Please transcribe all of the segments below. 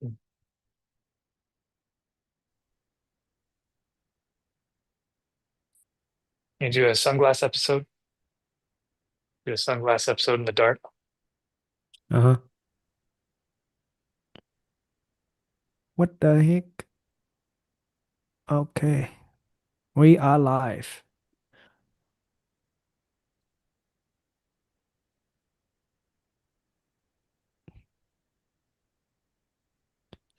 And do a sunglass episode. Do a sunglass episode in the dark. Uh-huh. What the heck? Okay. We are live.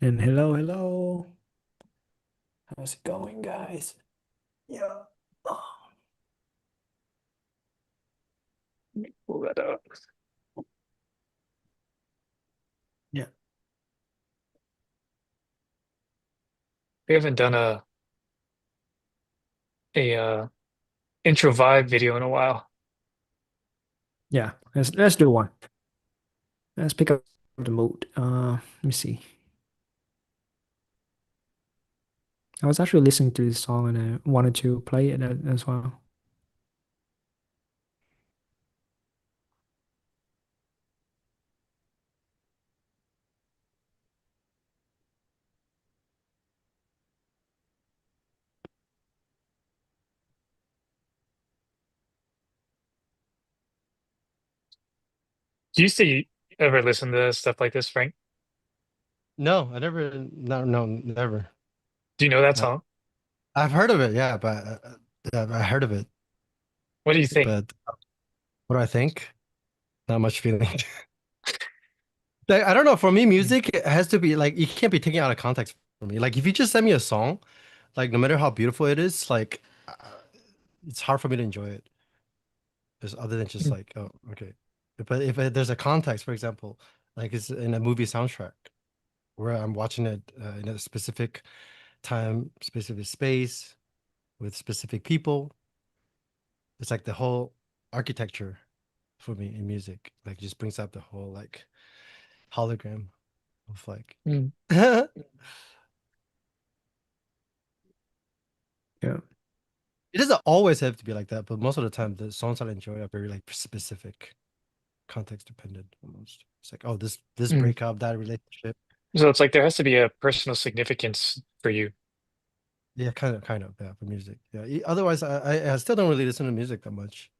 And hello, hello. How's it going, guys? Yeah. Oh, Pull that up. yeah. We haven't done a intro vibe video in a while. Yeah. Let's do one. Let's pick up the mood. Let me see. I was actually listening to this song and I wanted to play it as well. Do you see ever listen to stuff like this, Frank? No, I never. No, no, never. Do you know that I, song? I've heard of it, yeah, but yeah, I heard of it. What do you think? But what do I think? Not much feeling. Like, I don't know. For me, Mm. music it has to be like you can't be taken out of context for me. Like if you just send me a song, like no matter how beautiful it is, like it's hard for me to enjoy it. Just other than just Mm. like, oh, okay. But if there's a context, for example, like it's in a movie soundtrack where I'm watching it in a specific time, specific space with specific people. It's like the whole architecture for me in music, like just brings up the whole like hologram of like Mm. it Yeah. doesn't always have to be like that, but most of the time the songs that I enjoy are very like specific, context dependent almost. It's like, oh, this Mm. breakup, that relationship. So it's like there has to be a personal significance for you. Yeah, kind of, yeah, for music. Yeah. Otherwise, I still don't really listen to music that much.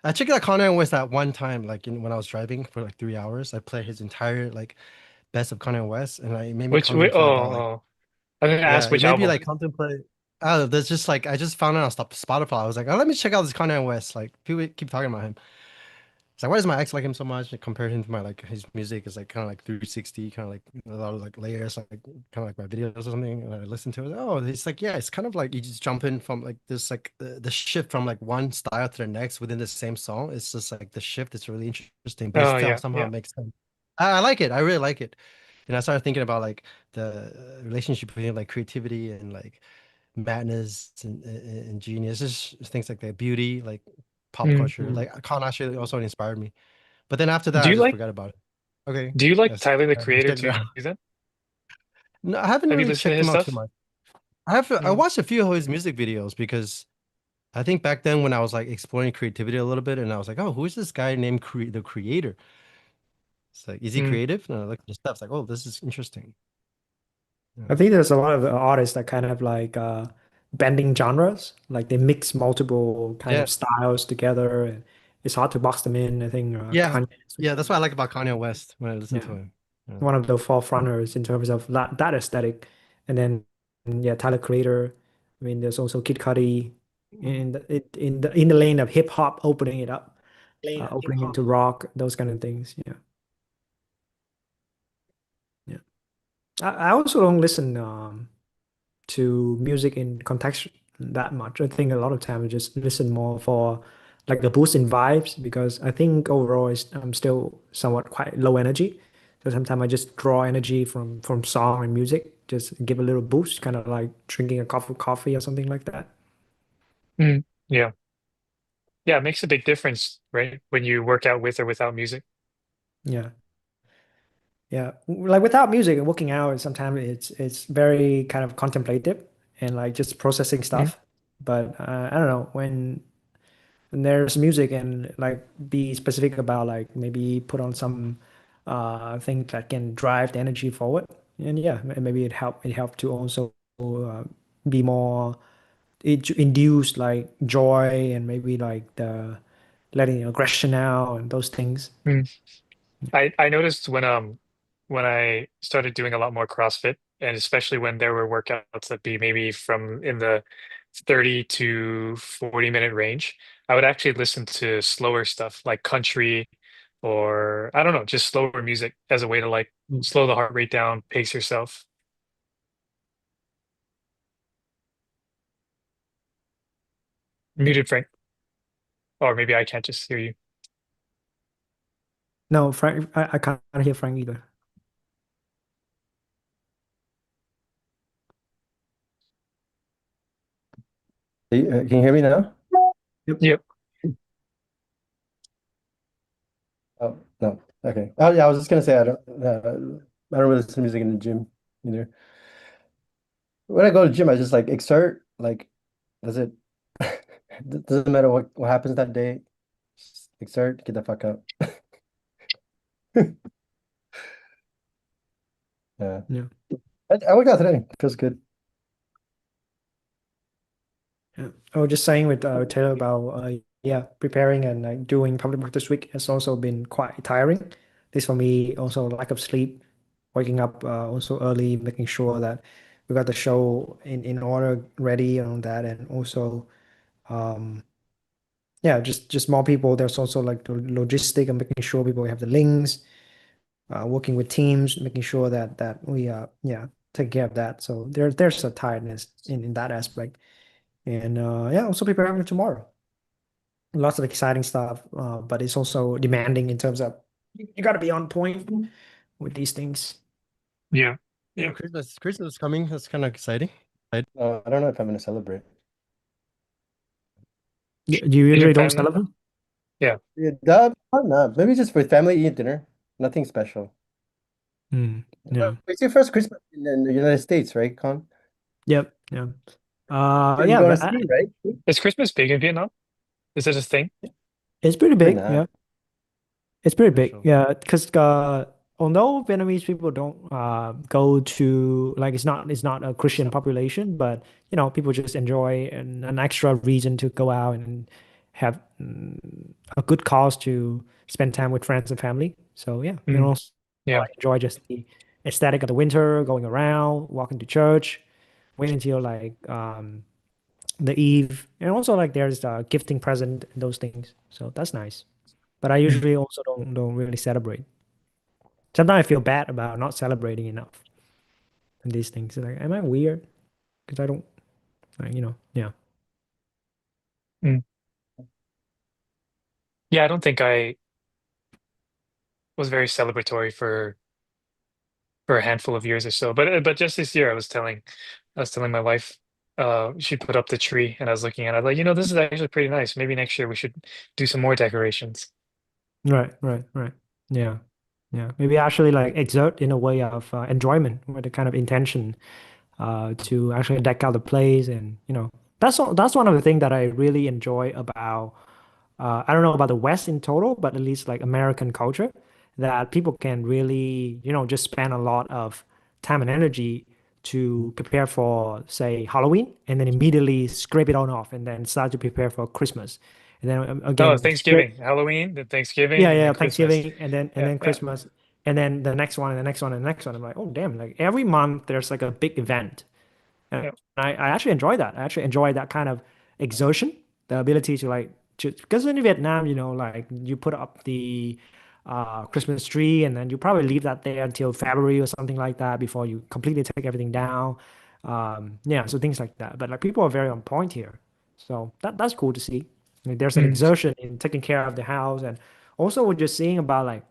I checked out Kanye West that one time, like when I was driving for like 3 hours. I played his entire like best of Kanye West, and it made me Oh, contemplate about like oh. I'm gonna yeah, ask it which made me album. like contemplate. Oh, there's just like I just found it on Spotify. I was like, oh, let me check out this Kanye West. Like people keep talking about him. It's like, why does my ex like him so much? And compared him to my like his music is like kind of like 360, kind of like a lot of like layers, like kind of like my videos or something. And I listen to it. Oh, it's like yeah, it's kind of like you just jump in from like this like the shift from like one style to the next within the same song. It's just like the shift is really interesting, but it Oh still yeah, somehow yeah. makes sense. I like it. I really like it. And I started thinking about like the relationship between like creativity and like madness and genius, just things like that, beauty, like pop Mm. culture. Mm. Like Khan actually also inspired me. But then after that, Do I you just like forgot about it. Okay, do you like yes, Tyler the let's Creator check it too out. then? No, I haven't Have you really listened to checked his him out too stuff? much. I Mm. watched a few of his music videos because I think back then when I was like exploring creativity a little bit, and I was like, oh, who is this guy named the Creator? It's like, is he Mm. creative? And I looked at the stuff. It's like, oh, this is interesting. I Yeah. think there's a lot of artists that kind of like bending genres, like they mix multiple kind Yeah. of styles together, and it's hard to box them in. I think Yeah. Kanye is Yeah. That's what I like about Kanye West when I listen yeah to him. Yeah. one of the forefronters in terms of that aesthetic. And then yeah, Tyler Creator. I mean, there's also Kid Cudi in the lane of hip hop, opening it up, opening into rock, those kind of things. Yeah, yeah. I also don't listen to music in context that much. I think a lot of times I just listen more for like the boost in vibes because I think overall I'm still somewhat quite low energy. So sometimes I just draw energy from song and music, just give a little boost, kind of like drinking a cup of coffee or something like that. Mm. Yeah. Yeah, it makes a big difference, right? When you work out with or without music. Yeah. Yeah. Like without music and working out, sometimes it's very kind of contemplative and like just processing Mm. stuff. But I don't know when there's music and like be specific about like maybe put on some thing that can drive the energy forward. and yeah, maybe it helped to also be more it induce like joy and maybe like the letting aggression out and those things. Mm. I noticed when I started doing a lot more CrossFit, and especially when there were workouts that be maybe from in the 30 to 40-minute range, I would actually listen to slower stuff like country or I don't know, just slower music as a way to like Mm. slow the heart rate down, pace yourself. Muted Frank, or maybe I can't just hear you. No, Frank, I can't hear Frank either. Can you hear me now? Yep. Yep. Oh, no. Okay. Oh, yeah. I was just gonna say I don't really listen to music in the gym either. When I go to the gym, I just like exert. Like, does it doesn't matter what happens that day. Just exert, get the fuck up. Yeah. Yeah. I worked out today. Feels good. Yeah. I was just saying with Taylor about yeah, preparing and like doing public work this week has also been quite tiring. At least for me, also lack of sleep, waking up also early, making sure that we got the show in order, ready and all that, and also um yeah, just more people. There's also like the logistic and making sure people have the links, working with teams, making sure that we yeah take care of that. So there's a tiredness in that aspect, and yeah, also preparing for tomorrow. Lots of exciting stuff, but it's also demanding in terms of you got to be on point with these things. Yeah. Yeah, Yeah. Christmas is coming. That's kind of exciting. I don't know if I'm gonna celebrate. You In your usually don't family? celebrate? Yeah. Yeah, probably not. Maybe just with family, eat dinner. Nothing special. Mm, But yeah. it's your first Christmas in the United States, right, Con? Yep. Yeah. You're Yeah, going but to ski, right? Is Christmas big in Vietnam? Is it a thing? it's pretty Probably big. not. Yeah. It's pretty big, Special. yeah. Because although Vietnamese people don't go to like it's not a Christian population, but people just enjoy an extra reason to go out and have a good cause to spend time with friends and family. So yeah, Mm, also yeah. I enjoy just the aesthetic of the winter, going around, walking to church, wait until like the eve, and also like there's gifting present and those things. So that's nice. But I Mm, usually also don't really celebrate. Sometimes I feel bad about not celebrating enough and these things. Like, am I weird? Because I don't, like, yeah. mm. Yeah, I don't think I was very celebratory for a handful of years or so. But just this year, I was telling my wife, she put up the tree, and I was looking at it, like, this is actually pretty nice. Maybe next year we should do some more decorations. Right, right, right. Yeah, yeah. Maybe actually like exert in a way of enjoyment with the kind of intention to actually deck out the place, and that's one of the things that I really enjoy about I don't know about the West in total, but at least like American culture, that people can really, just spend a lot of time and energy to prepare for, say, Halloween, and then immediately scrape it on off, and then start to prepare for Christmas, and then No, again, Thanksgiving, Halloween, then yeah, Thanksgiving, and yeah, then Christmas. Thanksgiving, and Yeah, then yeah. Christmas, and then the next one, and the next one, and the next one. I'm like, oh damn! Like every month, there's like a big event. And Yeah. I actually enjoy that. I actually enjoy that kind of exertion, the ability to like because in Vietnam, like you put up the Christmas tree and then you probably leave that there until February or something like that before you completely take everything down. Yeah, so things like that. But like people are very on point here, so that's cool to see. Like, there's an Mm, exertion in taking care of the house, and also we're just seeing about like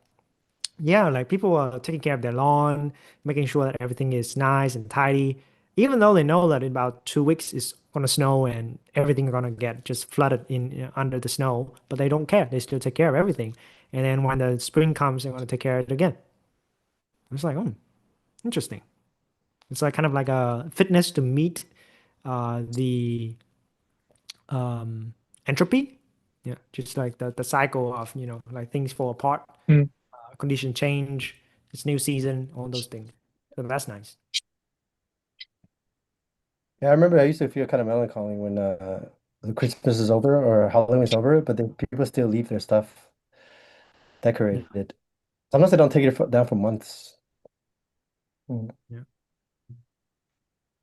yeah, like people are taking care of their lawn, making sure that everything is nice and tidy, even though they know that in about 2 weeks it's gonna snow and everything gonna get just flooded in under the snow, but they don't care. They still take care of everything. And then when the spring comes, they're gonna take care of it again. It's like, oh, interesting. It's like kind of like a fitness to meet the um, entropy. Yeah, just like the cycle of like things fall apart, mm. condition change, it's new season, all those things. So that's nice. Yeah, I remember I used to feel kind of melancholy when the Christmas is over or Halloween is over, but then people still leave their stuff Yeah. decorated. Sometimes they don't take it down for months. Mm. Yeah.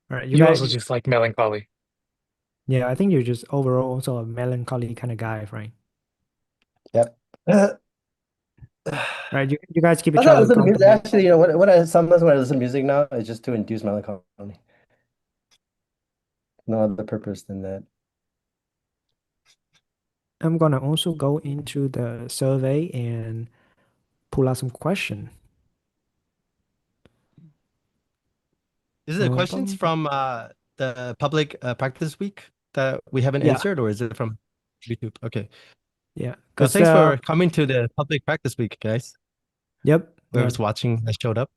All right, you You also guys. just like melancholy. Yeah, I think you're just overall also a melancholy kind of guy, right? Yep. All right, you guys keep That's each why I other listen to music. company. Actually, what I sometimes when I listen to music now, it's just to induce melancholy. No other purpose than that. I'm gonna also go into the survey and pull out some question. Is it questions Bum. from the public practice week that we haven't Yeah, answered, or is it from YouTube? Okay. yeah, Well, because thanks for coming to the public practice week, guys. yep, Whoever's yep. watching that showed up.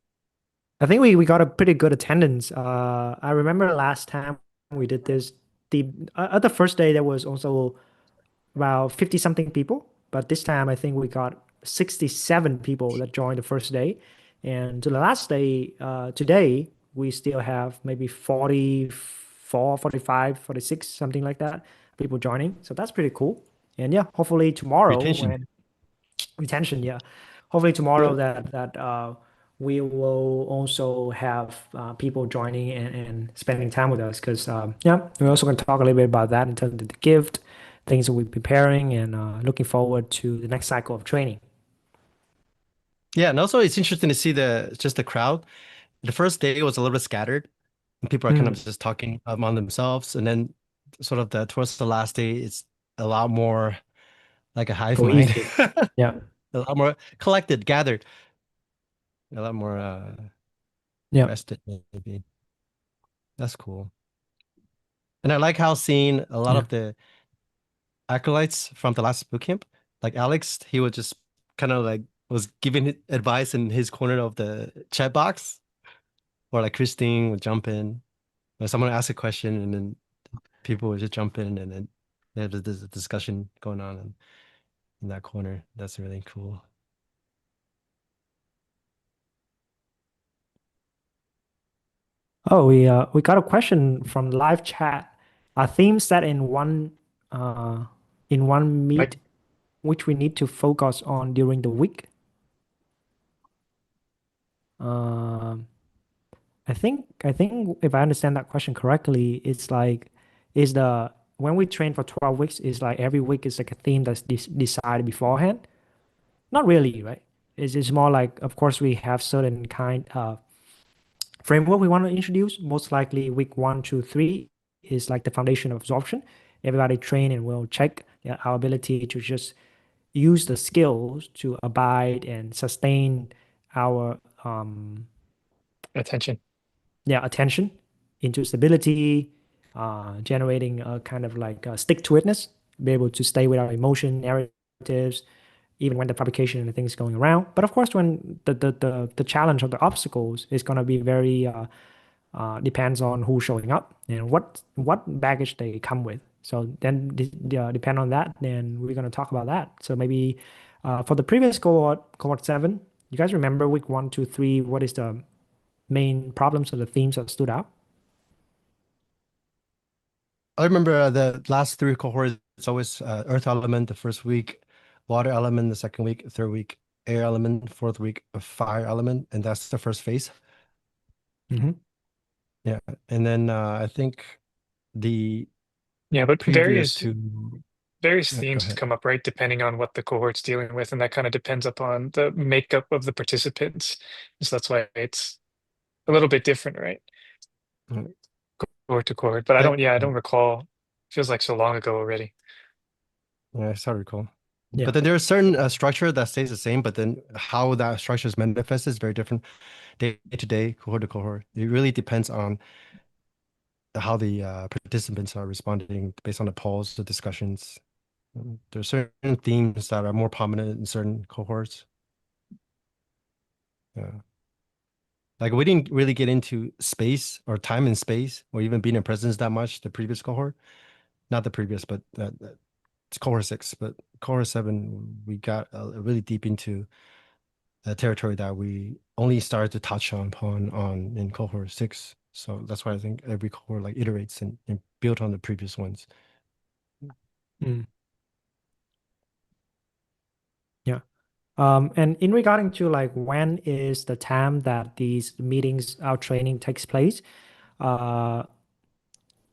I think we got a pretty good attendance. I remember last time we did this, the at the first day there was also about 50 something people, but this time I think we got 67 people that joined the first day. And to the last day, today, we still have maybe 44, 45, 46, something like that, people joining. So that's pretty cool. And yeah, hopefully tomorrow Retention. when retention, yeah. Hopefully tomorrow that we will also have people joining and spending time with us because yeah, we're also going to talk a little bit about that in terms of the gift, things that we're preparing, and looking forward to the next cycle of training. Yeah, and also it's interesting to see the crowd. The first day was a little bit scattered, and people are kind of Mm, just talking among themselves, and then sort of the towards the last day, it's a lot more like a hive mind, cohesive. Yeah. a lot more collected, gathered, a lot more Yeah. rested, maybe. That's cool. And I like how seeing a lot Yeah. of the acolytes from the last boot camp, like Alex, he would just kind of like was giving advice in his corner of the chat box, or like Christine would jump in, or someone ask a question, and then people would just jump in, and then there's a discussion going on in that corner. That's really cool. Oh, we got a question from live chat. Are themes set in one Like meet which we need to focus on during the week? Um, I think if I understand that question correctly, it's like is the when we train for 12 weeks, is like every week is like a theme that's decided beforehand? Not really, right? It's more like of course we have certain kind of framework we want to introduce. Most likely week 1, 2, 3 is like the foundation of absorption. Everybody train and we'll check our ability to just use the skills to abide and sustain our attention. yeah, attention into stability, generating a kind of like a stick to itness, be able to stay with our emotion narratives, even when the fabrication and the things going around. But of course, when the challenge of the obstacles is going to be very depends on who's showing up and what baggage they come with. So then depend on that, then we're going to talk about that. So maybe for the previous cohort 7, you guys remember week 1, 2, 3, what is the main problems or the themes that stood out? I remember the last three cohorts. It's always earth element the first week, water element the second week, third week, air element, fourth week, a fire element, and that's the first phase. Hmm. Yeah, and then I think the Yeah, but previous two. various Go themes ahead. come up, right? Depending on what the cohort's dealing with, and that kind of depends upon the makeup of the participants. So that's why it's a little bit different, right? Mm. Cohort to cohort. But Yeah, I don't recall. Feels like so long ago already. yeah, it's hard to recall. Yeah. But then there's certain structure that stays the same, but then how that structure is manifested is very different day to day, cohort to cohort. It really depends on how the participants are responding based on the polls, the discussions. There's certain themes that are more prominent in certain cohorts. Yeah. Like we didn't really get into space or time and space or even being in presence that much the previous cohort. Not the previous, but it's cohort 6. But cohort 7, we got really deep into territory that we only started to touch upon on in cohort 6. So that's why I think every cohort like iterates and built on the previous ones. Mm. Yeah. And in regarding to like when is the time that these meetings, our training takes place, uh,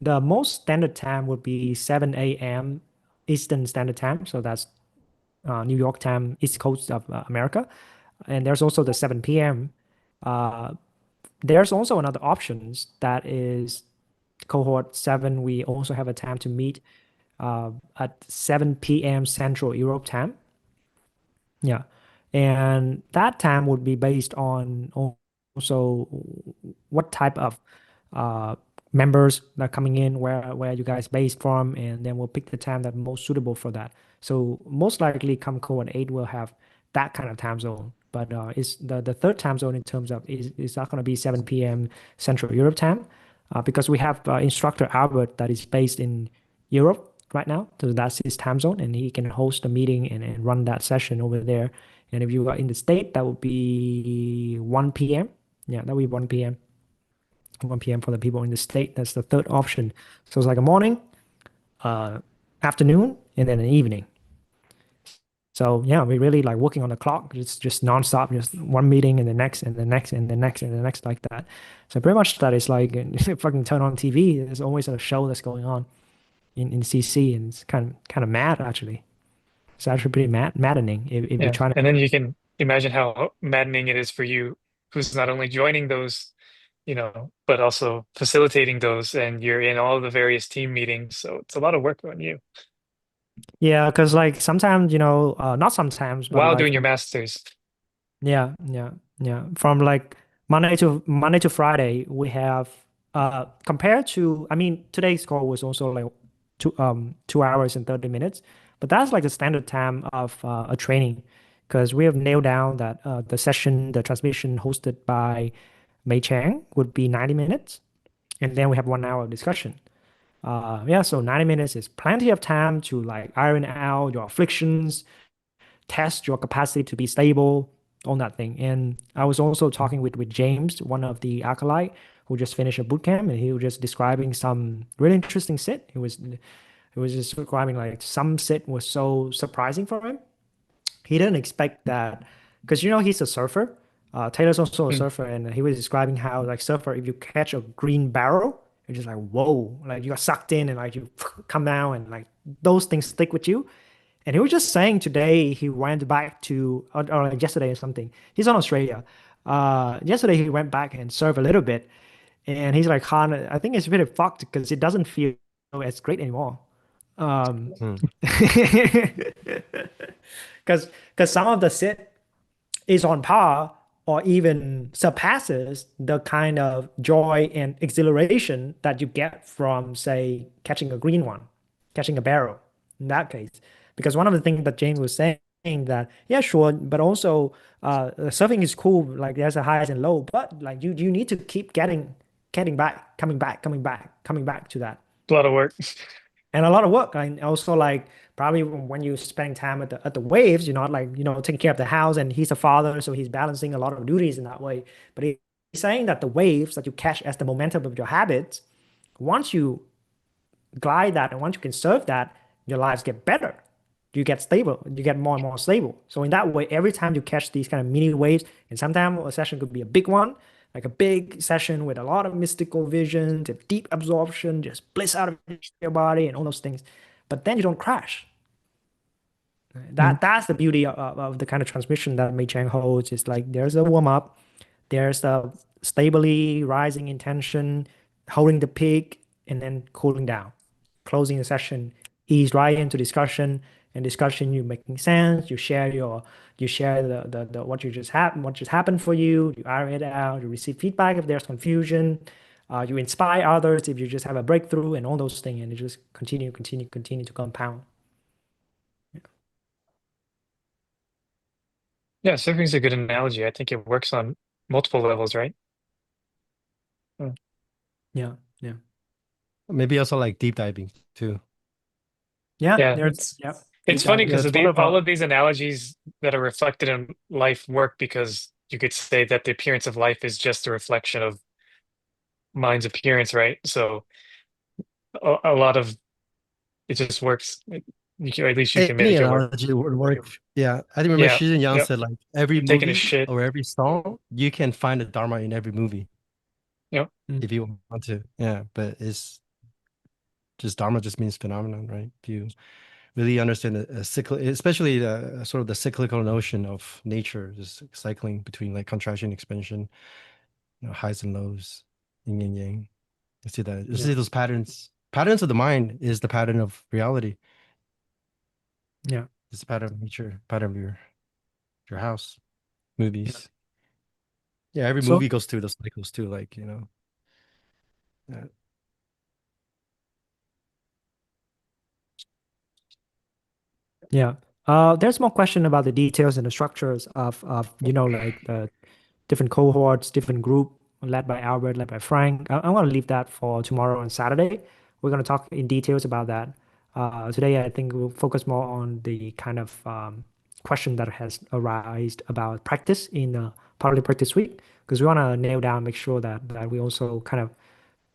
the most standard time would be 7 a.m. Eastern Standard Time. So that's New York time, East Coast of America. And there's also the 7 p.m. Uh, there's also another options that is cohort 7. We also have a time to meet at 7 p.m. Central Europe time. Yeah. And that time would be based on also what type of uh, members that are coming in, where you guys based from, and then we'll pick the time that most suitable for that. So most likely come cohort 8 will have that kind of time zone. But it's the third time zone in terms of is not going to be 7 p.m. Central Europe time because we have instructor Albert that is based in Europe right now. So that's his time zone, and he can host a meeting and run that session over there. And if you are in the state, that would be 1 p.m. Yeah, that would be 1 p.m. 1 p.m. for the people in the state. That's the third option. So it's like a morning, afternoon, and then an evening. So yeah, we really like working on the clock. It's just nonstop, just one meeting and the next and the next and the next and the next like that. So pretty much that is like fucking turn on TV. There's always a show that's going on in CC, and it's kind of mad actually. It's actually pretty maddening if you're Yeah. trying to. And then you can imagine how maddening it is for you, who's not only joining those, but also facilitating those, and you're in all the various team meetings. So it's a lot of work on you Yeah, because like sometimes, not sometimes, but while like doing your masters. yeah. From like Monday to Friday, we have compared to, I mean, today's call was also like 2 hours and 30 minutes, but that's like the standard time of a training because we have nailed down that the transmission hosted by Mei Chang would be 90 minutes, and then we have 1 hour of discussion. Yeah, so 90 minutes is plenty of time to like iron out your afflictions, test your capacity to be stable on that thing. And I was also talking with James, one of the acolyte who just finished a boot camp, and he was just describing some really interesting sit. He was just describing like some sit was so surprising for him. He didn't expect that because he's a surfer. Taylor's also a Mm. surfer, and he was describing how like surfer, if you catch a green barrel, you're just like whoa, like you got sucked in and like you come down and like those things stick with you. And he was just saying today he went back to or like yesterday or something. He's on Australia. Yesterday he went back and surfed a little bit, and he's like, Han, I think it's really fucked because it doesn't feel as great anymore. Um, Hmm. because some of the sit is on par or even surpasses the kind of joy and exhilaration that you get from, say, catching a green one, catching a barrel in that case. Because one of the things that James was saying that, yeah, sure, but also surfing is cool, like there's a highs and low, but like you need to keep getting back, coming back to that A lot of work. and a lot of work. And also like probably when you're spending time at the waves, you're not like, taking care of the house and he's a father, so he's balancing a lot of duties in that way. But he's saying that the waves that you catch as the momentum of your habits, once you glide that and once you can surf that, your lives get better. You get stable, you get more and more stable. So in that way, every time you catch these kind of mini waves, and sometimes a session could be a big one, like a big session with a lot of mystical visions, deep absorption, just bliss out of your body and all those things. But then you don't crash. Mm. That's the beauty of the kind of transmission that Mei Chang holds. It's like there's a warm up, there's the stably rising intention, holding the peak, and then cooling down, closing the session, ease right into discussion. And discussion, you making sense. You share the what just happened for you. You iron it out. You receive feedback if there's confusion. You inspire others if you just have a breakthrough and all those things, and you just continue to compound. Yeah, surfing's a good analogy. I think it works on multiple levels, right? Mm. Yeah, yeah, Maybe also like deep diving too. yeah. Yeah, There's it's yeah. It's funny Yeah, because it's one of all our. of these analogies that are reflected in life work because you could say that the appearance of life is just a reflection of mind's appearance, right? So a lot of it just works. Or at least you can Any make it work. analogy would work. Yeah, I remember Yeah, Xi Jinping yeah. said like every Taking a movie shit. or every song you can find a dharma in every movie Yeah, Mm. if you want to. Yeah, but it's just dharma just means phenomenon, right? If you really understand the cycle, especially the sort of the cyclical notion of nature, just cycling between like contraction, expansion, highs and lows, yin and yang. You see that. You Yeah. see those patterns. Patterns of the mind is the pattern of reality. Yeah. It's the pattern of nature, pattern of your house, Yeah. movies. Yeah, every So movie goes through those cycles too. Like uh, yeah. There's more question about the details and the structures of like the different cohorts, different group led by Albert, led by Frank. I want to leave that for tomorrow on Saturday. We're going to talk in details about that. Today, I think we'll focus more on the kind of question that has arisen about practice in Partly Practice Week, because we want to nail down, make sure that we also kind of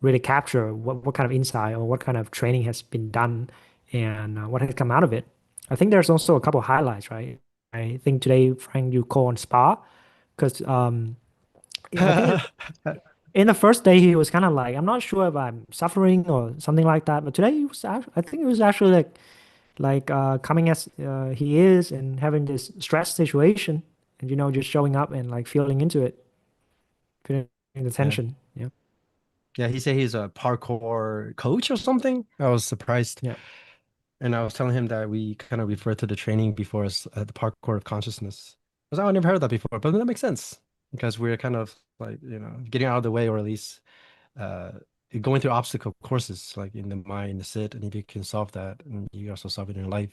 really capture what kind of insight or what kind of training has been done and what has come out of it. I think there's also a couple of highlights, right? I think today, Frank, you call on Spa because I think in the first day he was kind of like, I'm not sure if I'm suffering or something like that. But today he was, I think it was actually like coming as he is and having this stress situation, and just showing up and like feeling into it, feeling the yeah, tension. Yeah, yeah. He said he's a parkour coach or something. I was surprised, yeah, and I was telling him that we kind of refer to the training before as the parkour of consciousness. I was like, oh, I never heard that before, but that makes sense because we're kind of like getting out of the way, or at least uh going through obstacle courses like in the mind, the sit, and if you can solve that, and you also solve it in life.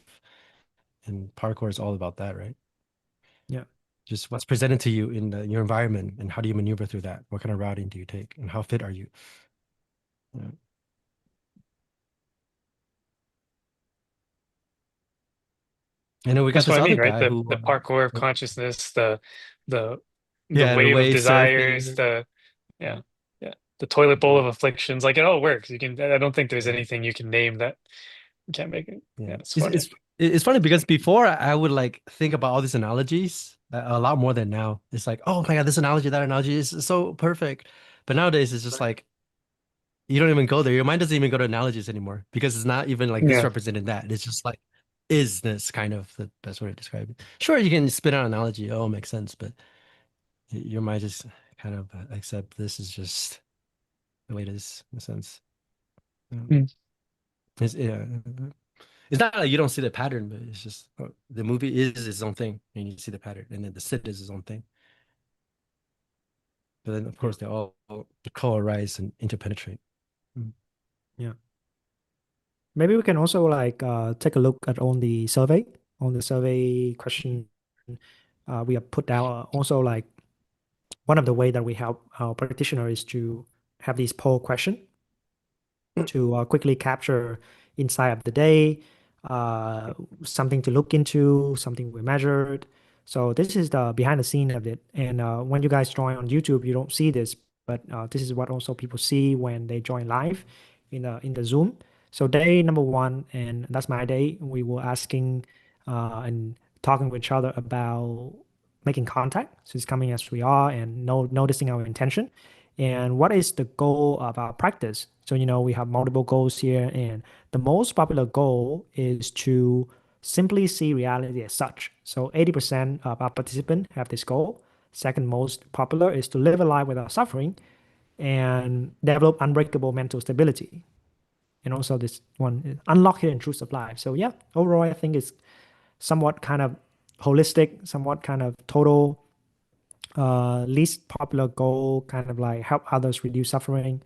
And parkour is all about that, right? yeah. Just what's presented to you in your environment and how do you maneuver through that? What kind of routing do you take and how fit are you? Yeah. I know we got that's what this I other mean, right? guy The who, parkour of consciousness, the the yeah, the wave of wave desires, surfing. the yeah, yeah, the toilet bowl of afflictions. Like it all works. You can. I don't think there's Yeah. anything you can name that you can't make it. Yeah. Yeah, it's It's, funny. it's, it's funny because before I would like think about all these analogies a lot more than now. It's like, oh my God, this analogy, that analogy is so perfect. But nowadays it's just like, you don't even go there. Your mind doesn't even go to analogies anymore because it's not even like this Yeah, represented that. It's just like, is this kind of the best way to describe it? Sure, you can spit out an analogy. Oh, it makes sense. But your mind just kind of accept this is just the way it is in a sense. Yeah. Mm. Yeah. It's not like you don't see the pattern, but it's just the movie is its own thing and you see the pattern. And then the sit is its own thing. But then, of Yeah, course, they all co-arise and interpenetrate. Mm. yeah. Maybe we can also like take a look at on the survey question we have put out. Also, like one of the way that we help our practitioner is to have these poll question to quickly capture insight of the day, uh, something to look into, something we measured. So this is the behind the scene of it. And when you guys join on YouTube, you don't see this, but this is what also people see when they join live in the Zoom. So day number one, and that's my day. We were asking and talking with each other about making contact, so it's coming as we are, and noticing our intention and what is the goal of our practice. So, we have multiple goals here, and the most popular goal is to simply see reality as such. So 80% of our participants have this goal. Second most popular is to live a life without suffering and develop unbreakable mental stability. And also this one is unlock hidden truths of life. So yeah, overall, I think it's somewhat kind of holistic, somewhat kind of total, least popular goal, kind of like help others reduce suffering.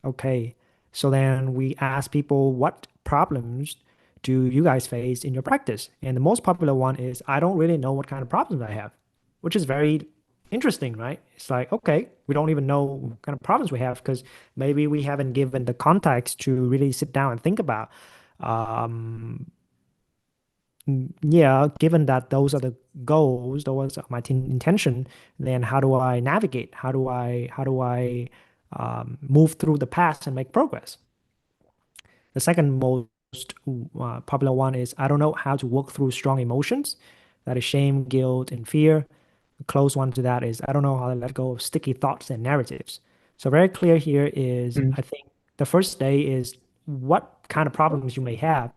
Okay. So then we ask people, what problems do you guys face in your practice? And the most popular one is, I don't really know what kind of problems I have, which is very interesting, right? It's like, okay, we don't even know what kind of problems we have because maybe we haven't given the context to really sit down and think about um, yeah, given that those are the goals, those are my intention, then how do I navigate? How do I move through the past and make progress? The second most popular one is I don't know how to work through strong emotions. That is shame, guilt, and fear. A close one to that is I don't know how to let go of sticky thoughts and narratives. So very clear here is Mm. I think the first day is what kind of problems you may have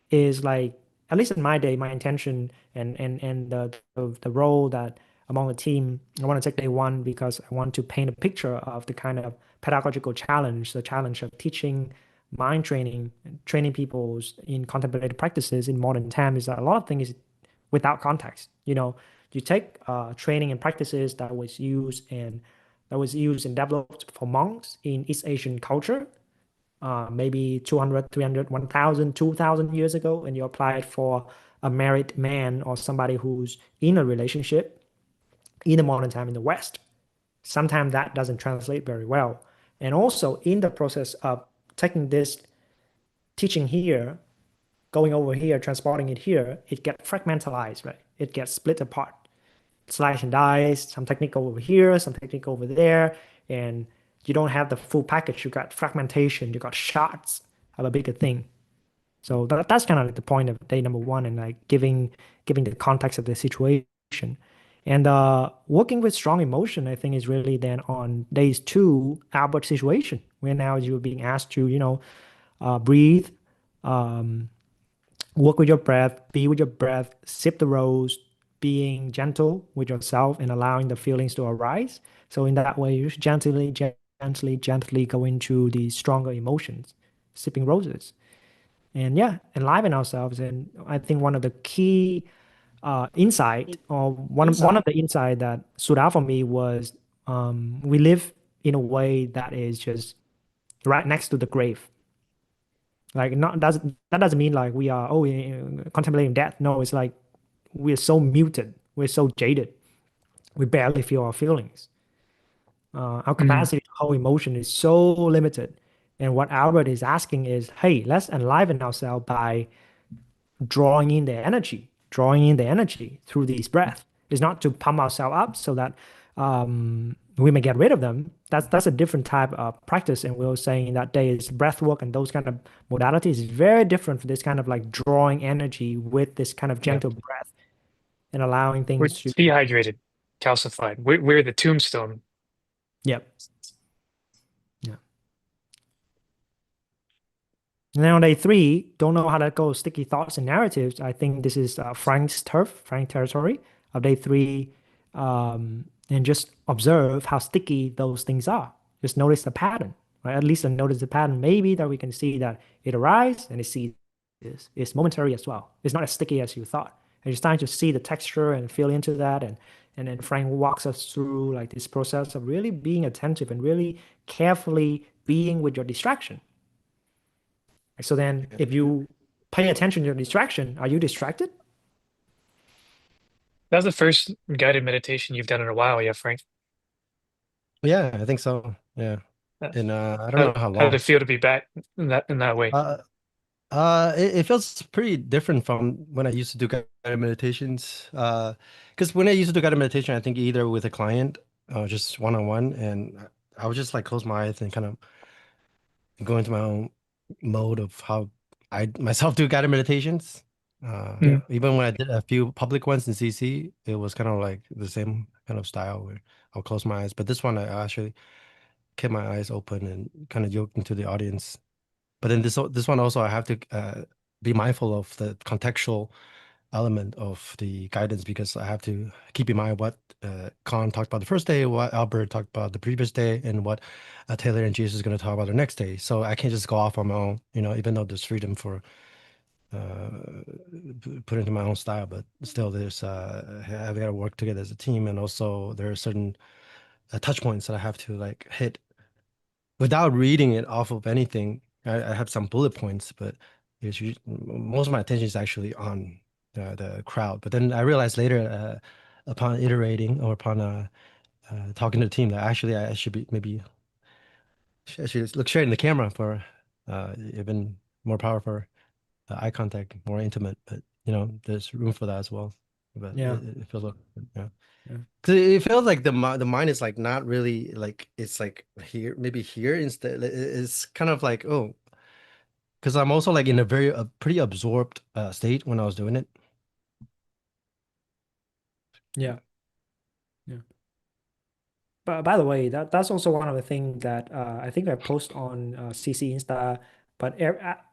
is like at least in my day, my intention and the role that among the team, I want to take day one because I want to paint a picture of the kind of pedagogical challenge, the challenge of teaching mind training, training people in contemplative practices in modern times is that a lot of things without context. You take training and practices that was used and developed for monks in East Asian culture maybe 200, 300, 1,000, 2,000 years ago, and you apply it for a married man or somebody who's in a relationship in the modern time in the West. Sometimes that doesn't translate very well. And also in the process of taking this teaching here, going over here, transporting it here, it gets fragmentalized, right? It gets split apart, slice and dice, some technique over here, some technique over there, and you don't have the full package. You got fragmentation, you got shots of a bigger thing. So that's kind of like the point of day number one and like giving the context of the situation. And working with strong emotion, I think, is really then on days two, Albert situation, where now you're being asked to, breathe, um, work with your breath, be with your breath, sip the rose, being gentle with yourself and allowing the feelings to arise. So in that way, you should gently go into the stronger emotions, sipping roses. And yeah, enliven ourselves. And I think one of the key insight or one of the insight that stood out for me was we live in a way that is just right next to the grave. Like not doesn't that doesn't mean like we are contemplating death. No, it's like we're so muted, we're so jaded, we barely feel our feelings. Our Mm. capacity to hold emotion is so limited. And what Albert is asking is, hey, let's enliven ourselves by drawing in the energy through these breaths. It's not to pump ourselves up so that we may get rid of them. That's a different type of practice. And we were saying in that day is breath work and those kind of modalities is very different from this kind of like drawing energy with this kind of Yeah. gentle breath and allowing We're things to, dehydrated, calcified. We're the tombstone. yep. Yeah. Now, day three, don't know how to go sticky thoughts and narratives. I think this is Frank's turf, Frank territory of day three. And just observe how sticky those things are. Just notice the pattern, right? At least notice the pattern. Maybe that we can see that it arises and it sees it's momentary as well. It's not as sticky as you thought. And you're starting to see the texture and feel into that. And then Frank walks us through like this process of really being attentive and really carefully being with your distraction. So then if you pay attention to your distraction, are you distracted? That's the first guided meditation you've done in a while, yeah, Frank. Yeah, I think so. Yeah. Uh, And I don't know How how how did it long. feel to be back in that way? Uh, it feels pretty different from when I used to do guided meditations. Because when I used to do guided meditation, I think either with a client or just one-on-one, and I would just like close my eyes and kind of go into my own mode of how I myself do guided meditations. Yeah. Mm. Even when I did a few public ones in CC, it was kind of like the same kind of style where I'll close my eyes. But this one, I actually kept my eyes open and kind of yoked into the audience. But then this one also, I have to be mindful of the contextual element of the guidance because I have to keep in mind what Khan talked about the first day, what Albert talked about the previous day, and what Taylor and Jesus is going to talk about the next day. So I can't just go off on my own, even though there's freedom for put into my own style, but still there's I've got to work together as a team, and also there are certain touch points that I have to like hit without reading it off of anything. I have some bullet points, but most of my attention is actually on the crowd. But then I realized later, upon iterating or upon talking to the team, that actually I should be maybe I should look straight in the camera for even more powerful eye contact, more intimate. But there's room for that as well. But Yeah. it feels like, yeah. Yeah. 'Cause it feels like the mind is like not really like it's like here, maybe here instead. It's kind of like, oh, because I'm also like in a pretty absorbed state when I was doing it. Yeah. Yeah. But by the way, that's also one of the things that I think I post on CC Insta. But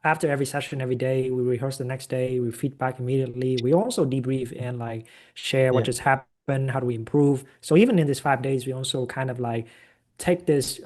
after every session, every day, we rehearse the next day, we feedback immediately. We also debrief and like share what Yeah. just happened, how do we improve. So even in these 5 days, we also kind of like take this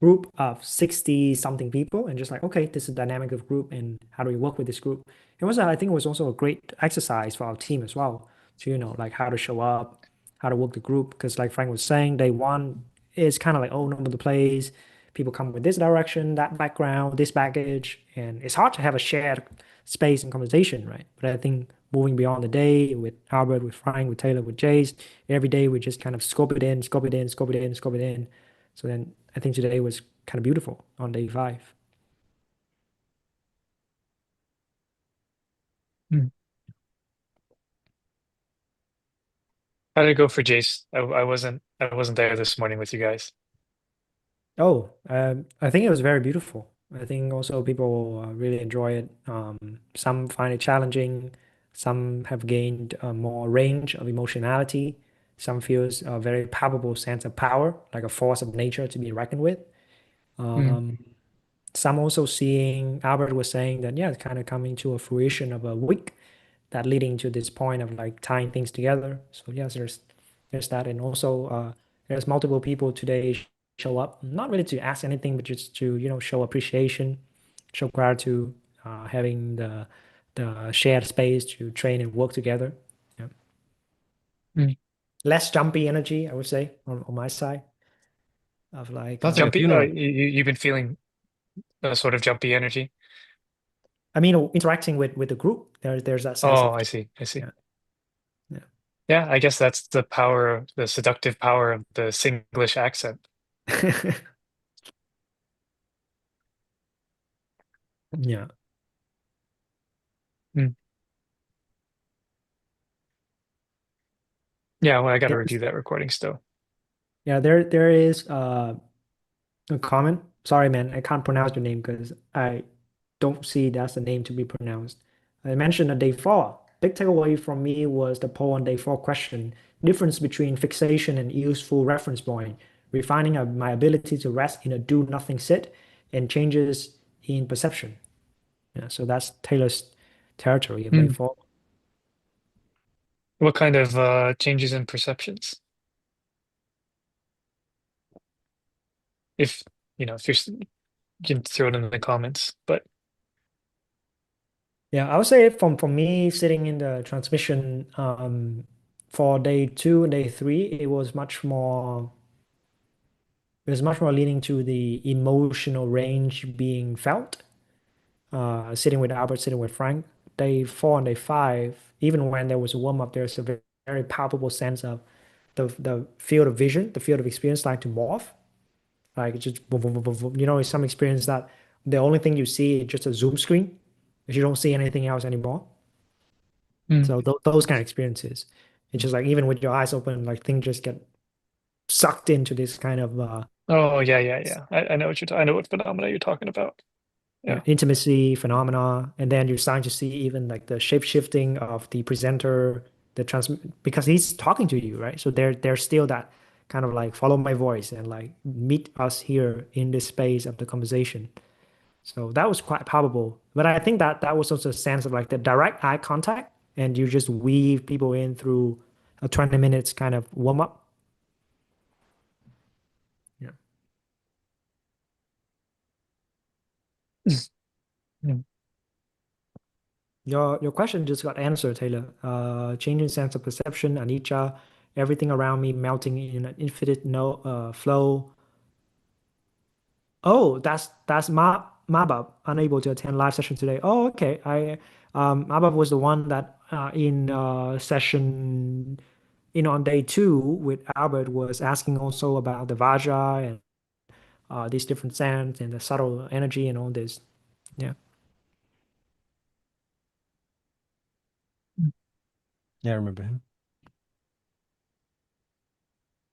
group of 60 something people and just like, okay, this is the dynamic of group and how do we work with this group. I think it was also a great exercise for our team as well to, like how to show up, how to work the group. Because like Frank was saying, day one is kind of like, oh, number the plays, people come with this direction, that background, this baggage, and it's hard to have a shared space and conversation, right? But I think moving beyond the day with Albert, with Frank, with Taylor, with Jace, every day we just kind of scope it in, scope it in, scope it in, scope it in. So then I think today was kind of beautiful on day five. Mm. How did it go for Jace? I wasn't there this morning with you guys. Oh, I think it was very beautiful. I think also people really enjoy it. Some find it challenging. Some have gained more range of emotionality. Some feels a very palpable sense of power, like a force of nature to be reckoned with. Mm. Um, some also seeing, Albert was saying that, yeah, it's kind of coming to a fruition of a week that leading to this point of like tying things together. So yes, there's that, and also there's multiple people today show up, not really to ask anything, but just to show appreciation, show gratitude, having the shared space to train and work together. Yeah. Mm. Less jumpy energy, I would say, on my side of like Sounds like a Jumpy. funeral. You've been feeling a sort of jumpy energy. I mean interacting with the group. There's that sense Oh, of I see. I see. yeah, yeah. Yeah, I guess that's the power, the seductive power of the Singlish accent. Yeah. Mm. Yeah, well, I got to Yes. review that recording still. Yeah, there is a comment. Sorry, man, I can't pronounce your name because I don't see that's the name to be pronounced. I mentioned a day four. Big takeaway from me was the poll on day four question, difference between fixation and useful reference point, refining my ability to rest in a do nothing sit, and changes in perception. Yeah, so that's Taylor's territory of day Mm. four. What kind of changes in perceptions? If you can throw it in the comments. But Yeah, I would say from me sitting in the transmission for day two and day three, it was much more leaning to the emotional range being felt. Sitting with Albert, sitting with Frank. Day four and day five, even when there was a warm up, there's a very palpable sense of the field of vision, the field of experience starting to morph. Like just boom, boom, boom, boom, boom. Some experience that the only thing you see is just a zoom screen, if you don't see anything else anymore. mm. So those kind of experiences, it's just like even with your eyes open, like things just get sucked into this kind of Oh, yeah, yeah, yeah. I know I know what phenomena you're talking about. Yeah. intimacy phenomena, and then you're starting to see even like the shape shifting of the presenter, because he's talking to you, right? So there's still that kind of like follow my voice and like meet us here in this space of the conversation. So that was quite palpable. But I think that was also a sense of like the direct eye contact, and you just weave people in through a 20 minutes kind of warm up. Yeah. Mm. Your question just got answered, Taylor. Changing sense of perception, anicca, everything around me melting in an infinite no flow. Oh, that's Mabab, unable to attend live session today. Oh, okay. Mabab was the one that in session on day two with Albert was asking also about the Vajra and these different sands and the subtle energy and all this. Yeah. Yeah, I remember him.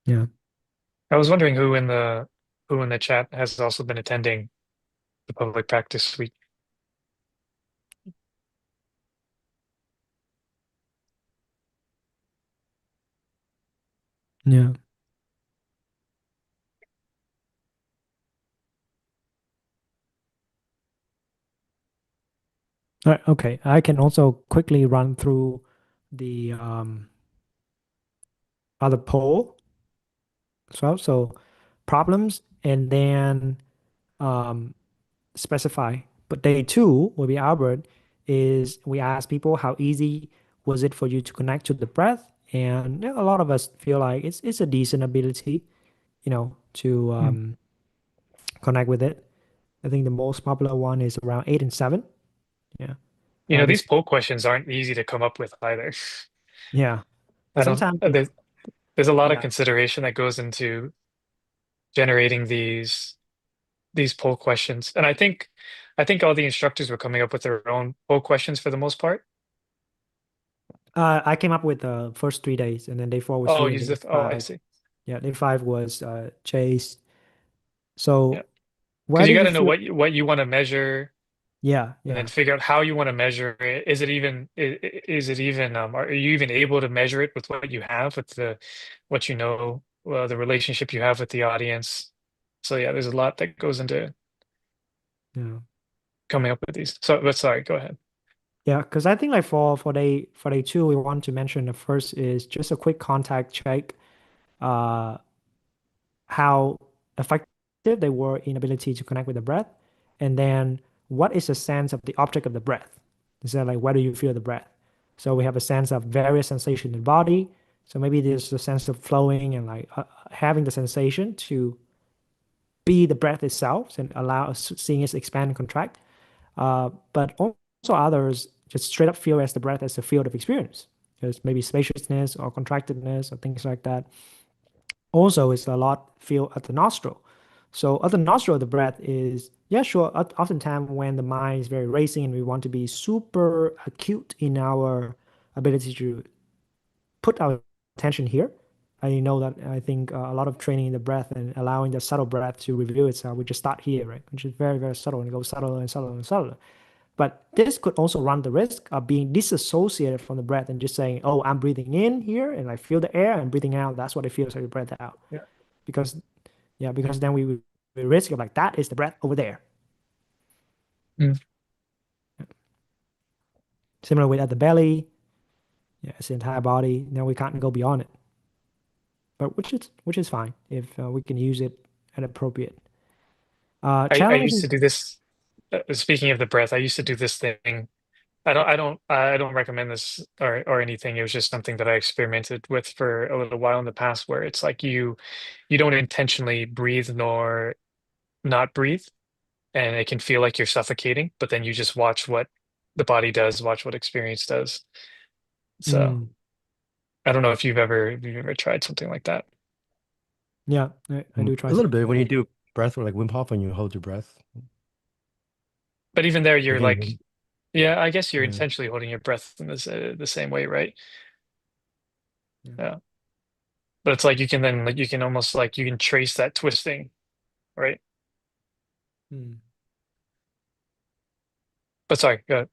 Yeah. I was wondering who in the chat has also been attending the public practice week. Yeah. All right, okay. I can also quickly run through the other poll as well. So problems and then um, specify. But day two, will be Albert, is we ask people how easy was it for you to connect to the breath? And a lot of us feel like it's a decent ability, to Hmm. connect with it. I think the most popular one is around 8 and 7. Yeah. These This poll questions aren't easy to come up with either. yeah. I But don't, sometimes there's a lot of yeah. consideration that goes into generating these poll questions. And I think all the instructors were coming up with their own poll questions for the most part. I came up with the first 3 days, and then day four was Oh, you, and use day the oh, I five, see. yeah, day five was Chase. Yeah. So Because where you do got you to know feel? what you want to measure Yeah, and then yeah, figure out how you want to measure it. Is it even are you even able to measure it with what you have with the what you know, the relationship you have with the audience? So yeah, there's a lot that goes into yeah, coming up with these. So, but sorry, go ahead. yeah. Because I think like for day two, we want to mention the first is just a quick contact check, uh, how effective they were in ability to connect with the breath, and then what is the sense of the object of the breath? Is that like where do you feel the breath? So we have a sense of various sensation in the body. So maybe there's a sense of flowing and like having the sensation to be the breath itself and allow us seeing it expand and contract. But also others just straight up feel as the breath as a field of experience. There's maybe spaciousness or contractedness or things like that. Also, it's a lot feel at the nostril. So at the nostril, the breath is, yeah, sure. Oftentimes when the mind is very racing and we want to be super acute in our ability to put our attention here. I know that I think a lot of training in the breath and allowing the subtle breath to reveal itself, we just start here, right? Which is very, very subtle and go subtler and subtler and subtler. But this could also run the risk of being disassociated from the breath and just saying, oh, I'm breathing in here and I feel the air and breathing out. That's what it feels like to breathe out. Yeah. Because, yeah, because then we risk of like, that is the breath over there. Mm. Similar with at the belly. Yeah, it's the entire body. Now we can't go beyond it. But which is fine if we can use it at appropriate. I used Challenges. to do this. Speaking of the breath, I used to do this thing. I don't recommend this or anything. It was just something that I experimented with for a little while in the past, where it's like you don't intentionally breathe nor not breathe, and it can feel like you're suffocating, but then you just watch what the body does, watch what experience does. So Mm, I don't know if you've ever tried something like that. yeah, I do try A little something bit like when you that. do breath work like Wim Hof and you hold your breath. But even there, I you're like, think yeah, I guess you're yeah. intentionally holding your breath in the same way, right? Yeah. Yeah. But it's like you can then like you can almost like you can trace that twisting, right? Mm. But sorry, go ahead.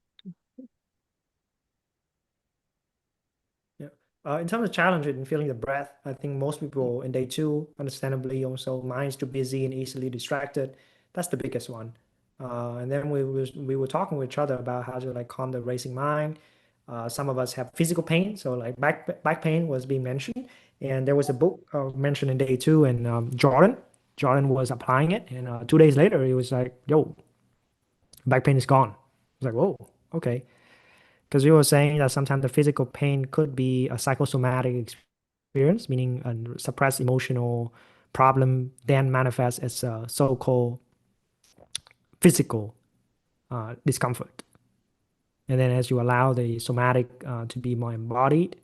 Yeah. In terms of challenge in feeling the breath, I think most people in day two, understandably, also mind's too busy and easily distracted. That's the biggest one. And then we were talking with each other about how to like calm the racing mind. Some of us have physical pain, so like back pain was being mentioned, and there was a book mentioned in day two, and Jordan was applying it, and 2 days later, he was like, "Yo, back pain is gone." I was like, "Whoa, okay." Because you were saying that sometimes the physical pain could be a psychosomatic experience, meaning a suppressed emotional problem then manifests as a so-called physical discomfort. And then as you allow the somatic to be more embodied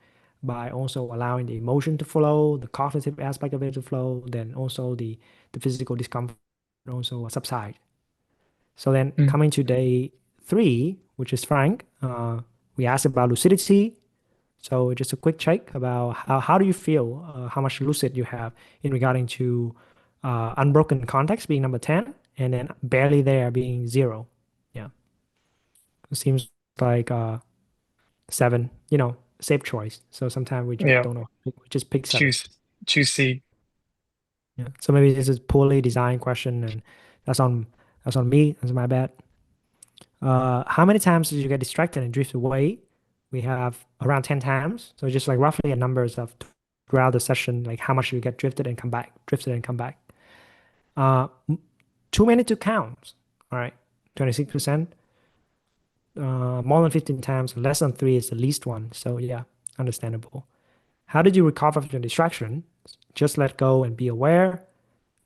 by also allowing the emotion to flow, the cognitive aspect of it to flow, then also the physical discomfort also subside. So then Mm. coming to day three, which is Frank, we asked about lucidity. So just a quick check about how do you feel, how much lucid you have in regarding to unbroken context being number 10, and then barely there being 0. Yeah, it seems like 7, safe choice. So sometimes we just Yeah, don't know. We just pick 7. choose choose C. Yeah. So maybe this is poorly designed question, and that's on that's on me. That's my bad. How many times did you get distracted and drift away? We have around 10 times. So just like roughly a numbers of throughout the session, like how much you get drifted and come back, drifted and come back. Too many to count. All right, 26%. More than 15 times, less than 3 is the least one. So yeah, understandable. How did you recover from your distraction? Just let go and be aware.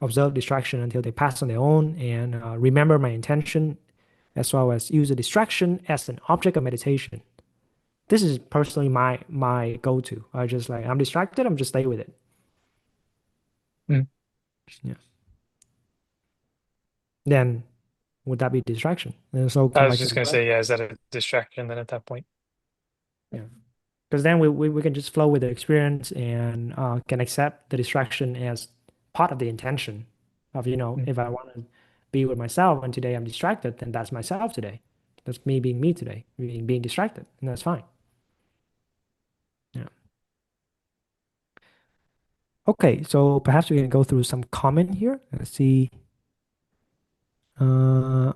Observe distraction until they pass on their own, and remember my intention, as well as use a distraction as an object of meditation. This is personally my go-to. I just like I'm distracted, I'm just stay with it. Mm. Yeah. Then would that be distraction? And so I come was back to just the gonna breath. say, yeah, is that a distraction then at that point? Yeah. Because then we can just flow with the experience and can accept the distraction as part of the intention of, Mm. if I want to be with myself and today I'm distracted, then that's myself today. That's me being me today, being distracted, and that's fine. Yeah. Okay, so perhaps we can go through some comment here. Let's see. Uh,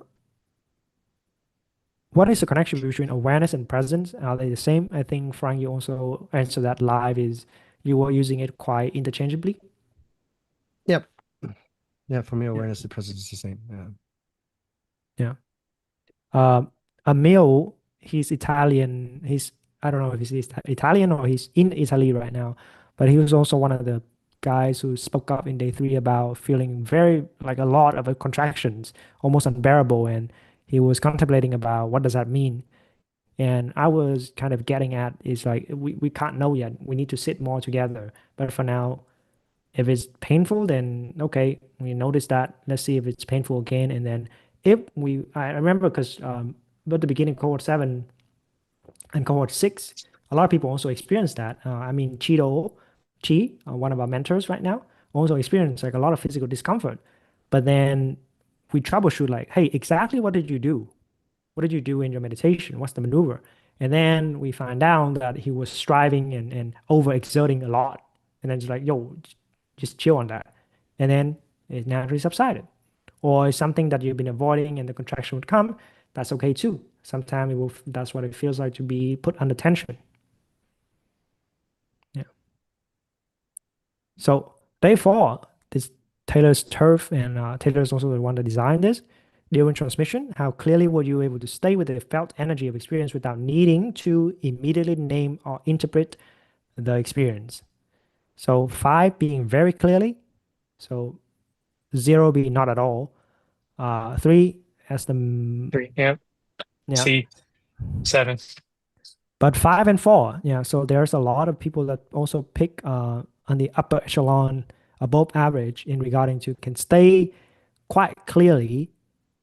what is the connection between awareness and presence? Are they the same? I think Frank, you also answered that live. Is you were using it quite interchangeably? Yep. Yeah, for me, Yeah. awareness and presence is the same. Yeah. Yeah. Um, Emil, he's Italian. I don't know if he's Italian or he's in Italy right now, but he was also one of the guys who spoke up in day 3 about feeling very like a lot of contractions, almost unbearable, and he was contemplating about what does that mean. And I was kind of getting at is like we can't know yet. We need to sit more together. But for now, if it's painful, then okay, we notice that. Let's see if it's painful again. And then if I remember because at the beginning, cohort 7 and cohort 6, a lot of people also experience that. I mean, Chi, one of our mentors right now, also experienced like a lot of physical discomfort. But then we troubleshoot like, hey, exactly what did you do? What did you do in your meditation? What's the maneuver? And then we find out that he was striving and overexerting a lot. And then just like, yo, just chill on that. And then it naturally subsided. Or it's something that you've been avoiding and the contraction would come, that's okay too. Sometimes that's what it feels like to be put under tension. Yeah. So day 4, this Taylor's turf, and Taylor is also the one that designed this. During transmission, how clearly were you able to stay with the felt energy of experience without needing to immediately name or interpret the experience? So 5 being very clearly, so 0 being not at all, 3 as the 3. Yeah. yeah, C. 7. but 5 and 4, yeah. So there's a lot of people that also pick on the upper echelon above average in regarding to can stay quite clearly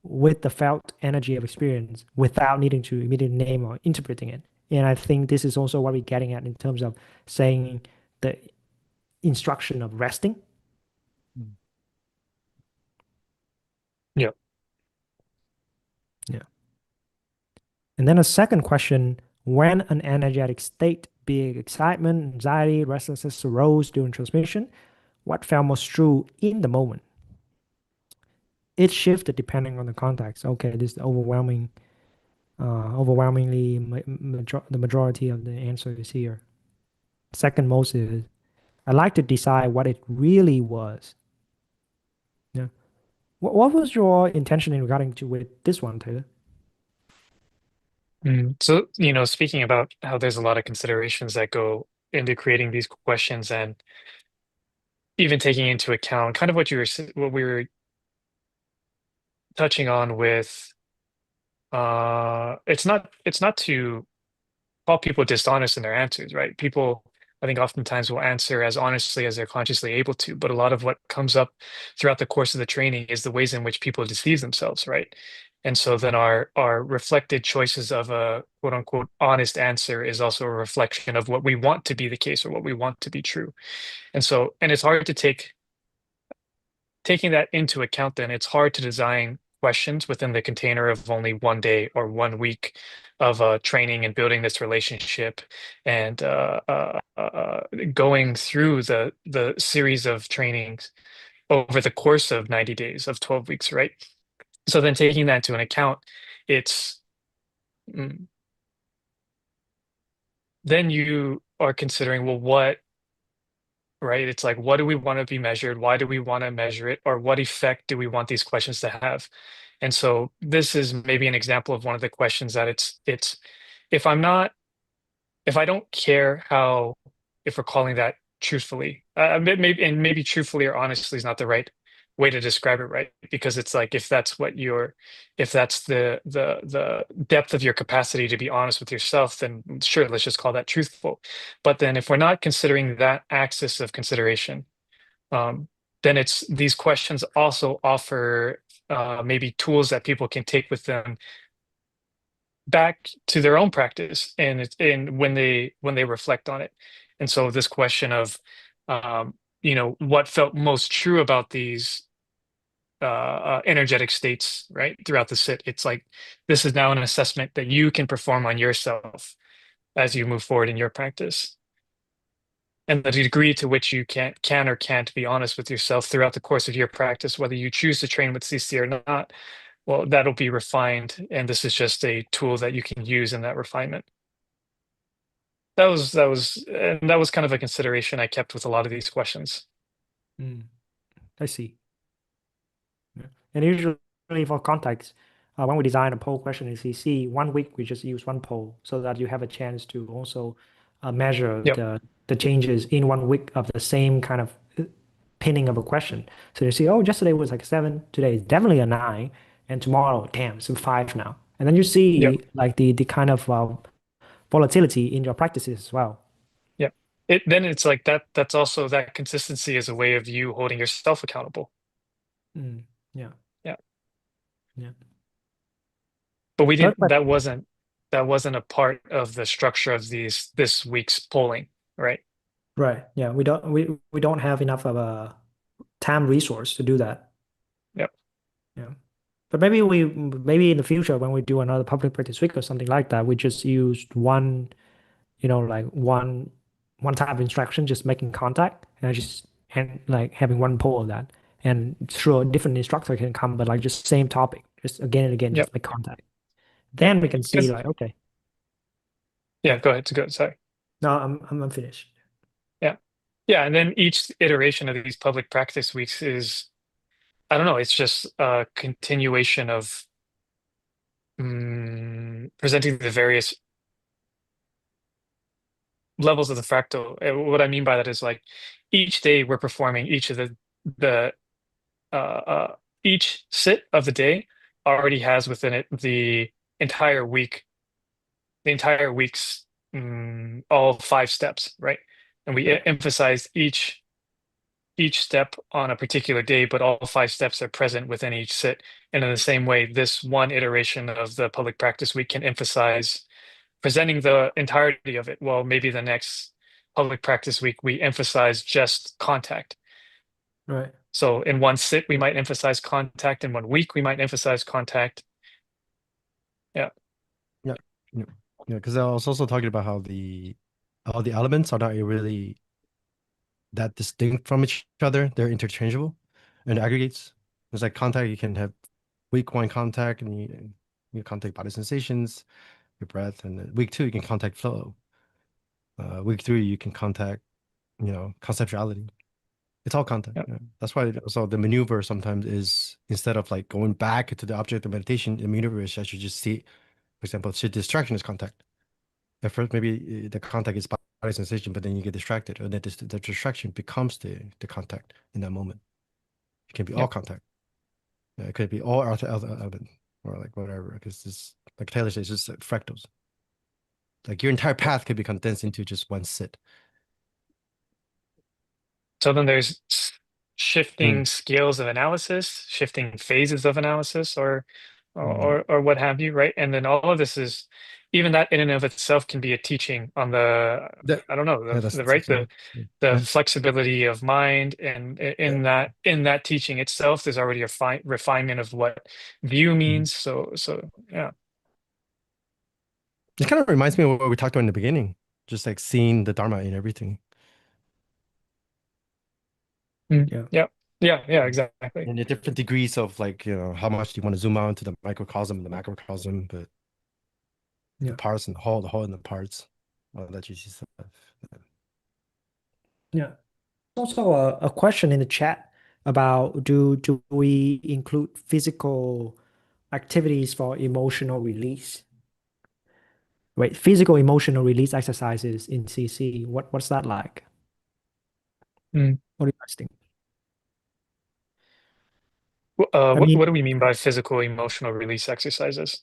with the felt energy of experience without needing to immediately name or interpreting it. And I think this is also what we're getting at in terms of saying the instruction of resting. Yeah. Yeah. And then a second question, when an energetic state, be it excitement, anxiety, restlessness arose during transmission, what felt most true in the moment? It shifted depending on the context. Okay, this is overwhelmingly the majority of the answer is here. Second most is I like to decide what it really was. Yeah. What was your intention in regarding to with this one, Taylor? So, speaking about how there's a lot of considerations that go into creating these questions and even taking into account kind of what we were touching on with it's not to call people dishonest in their answers, right? People, I think, oftentimes will answer as honestly as they're consciously able to, but a lot of what comes up throughout the course of the training is the ways in which people deceive themselves, right? And so then our reflected choices of a quote unquote honest answer is also a reflection of what we want to be the case or what we want to be true. And so, and it's hard to taking that into account, then it's hard to design questions within the container of only 1 day or 1 week of training and building this relationship and going through the series of trainings over the course of 90 days of 12 weeks, right? So then taking that into an account, it's mm, then you are considering, well, what, right? It's like, what do we want to be measured? Why do we want to measure it? Or what effect do we want these questions to have? And so this is maybe an example of one of the questions that it's if I'm not if I don't care how if we're calling that truthfully, maybe and maybe truthfully or honestly is not the right way to describe it, right? Because it's like if that's what you're if that's the depth of your capacity to be honest with yourself, then sure, let's just call that truthful. But then if we're not considering that axis of consideration, um, then it's these questions also offer maybe tools that people can take with them back to their own practice and when they reflect on it. And so this question of what felt most true about these energetic states, right, throughout the sit, it's like this is now an assessment that you can perform on yourself as you move forward in your practice. And the degree to which you can or can't be honest with yourself throughout the course of your practice, whether you choose to train with CC or not, well, that'll be refined, and this is just a tool that you can use in that refinement. That was kind of a consideration I kept with a lot of these questions. I see. Yeah. And usually for context, when we design a poll question in CC, 1 week we just use one poll so that you have a chance to also measure Yep. the changes in 1 week of the same kind of pinning of a question. So you see, oh, yesterday was like 7, today is definitely a 9, and tomorrow, damn, it's a 5 now. And then you see Yep. like the kind of volatility in your practices as well. Yep. Then it's like that's also that consistency is a way of you holding yourself accountable. Yeah. Yeah. Yeah. But we Third didn't that wasn't a part of the structure of this week's polling, right? Right. Yeah. We don't have enough of a time resource to do that. Yep. Yeah. But maybe in the future when we do another public practice week or something like that, we just use one, like one type of instruction, just making contact and like having one poll of that. And sure, different instructor can come, but like just same topic, just again and again, Yep. just make contact. Yep. Then we can see like, okay, Yeah, go ahead. Go. Sorry. no, I'm finished. Yeah. Yeah. And then each iteration of these public practice weeks is, I don't know, it's just a continuation of presenting the various levels of the fractal. What I mean by that is like each day we're performing each of the each sit of the day already has within it entire week, the entire week's all 5 steps, right? And we emphasize each step on a particular day, but all 5 steps are present within each sit. And in the same way, this one iteration of the public practice week can emphasize presenting the entirety of it. Well, maybe the next public practice week, we emphasize just contact. Right. So in one sit, we might emphasize contact. In 1 week, we might emphasize contact. Yeah. Yeah. Yeah. Yeah. Because I was also talking about how all the elements are not really that distinct from each other. They're interchangeable and aggregates. It's like contact, you can have week 1 contact and you contact body sensations, your breath, and then week 2 you can contact flow. Week 3 you can contact, conceptuality. It's all contact. Yep. Yeah. That's why also the maneuver sometimes is instead of like going back to the object of meditation, the maneuver is that you just see, for example, distraction is contact. At first, maybe the contact is body sensation, but then you get distracted, or that the distraction becomes the contact in that moment. It can be all Yep. contact. Yeah, it could be all other element, or like whatever. Because it's like Taylor says, it's just like fractals. Like your entire path could be condensed into just one sit. So then there's shifting scales of analysis, shifting phases of analysis, or or what have you, right? And then all of this is even that in and of itself can be a teaching on the That, I don't know yeah, that's the the right thing. the Yeah. flexibility of mind, and in that teaching itself there's already a refinement of what view Mhm. means. So yeah. It kind of reminds me of what we talked about in the beginning, just like seeing the Dharma in everything. Yeah. Yeah, yeah, exactly. And the different degrees of like, how much you want to zoom out into the microcosm and the macrocosm, but the Yeah. parts and the whole and the parts, all that juicy stuff. Yeah. Also a question in the chat about do we include physical activities for emotional release? Wait, physical emotional release exercises in CC. What's that like? Mm. What do you guys think? I What mean, do we mean by physical emotional release exercises?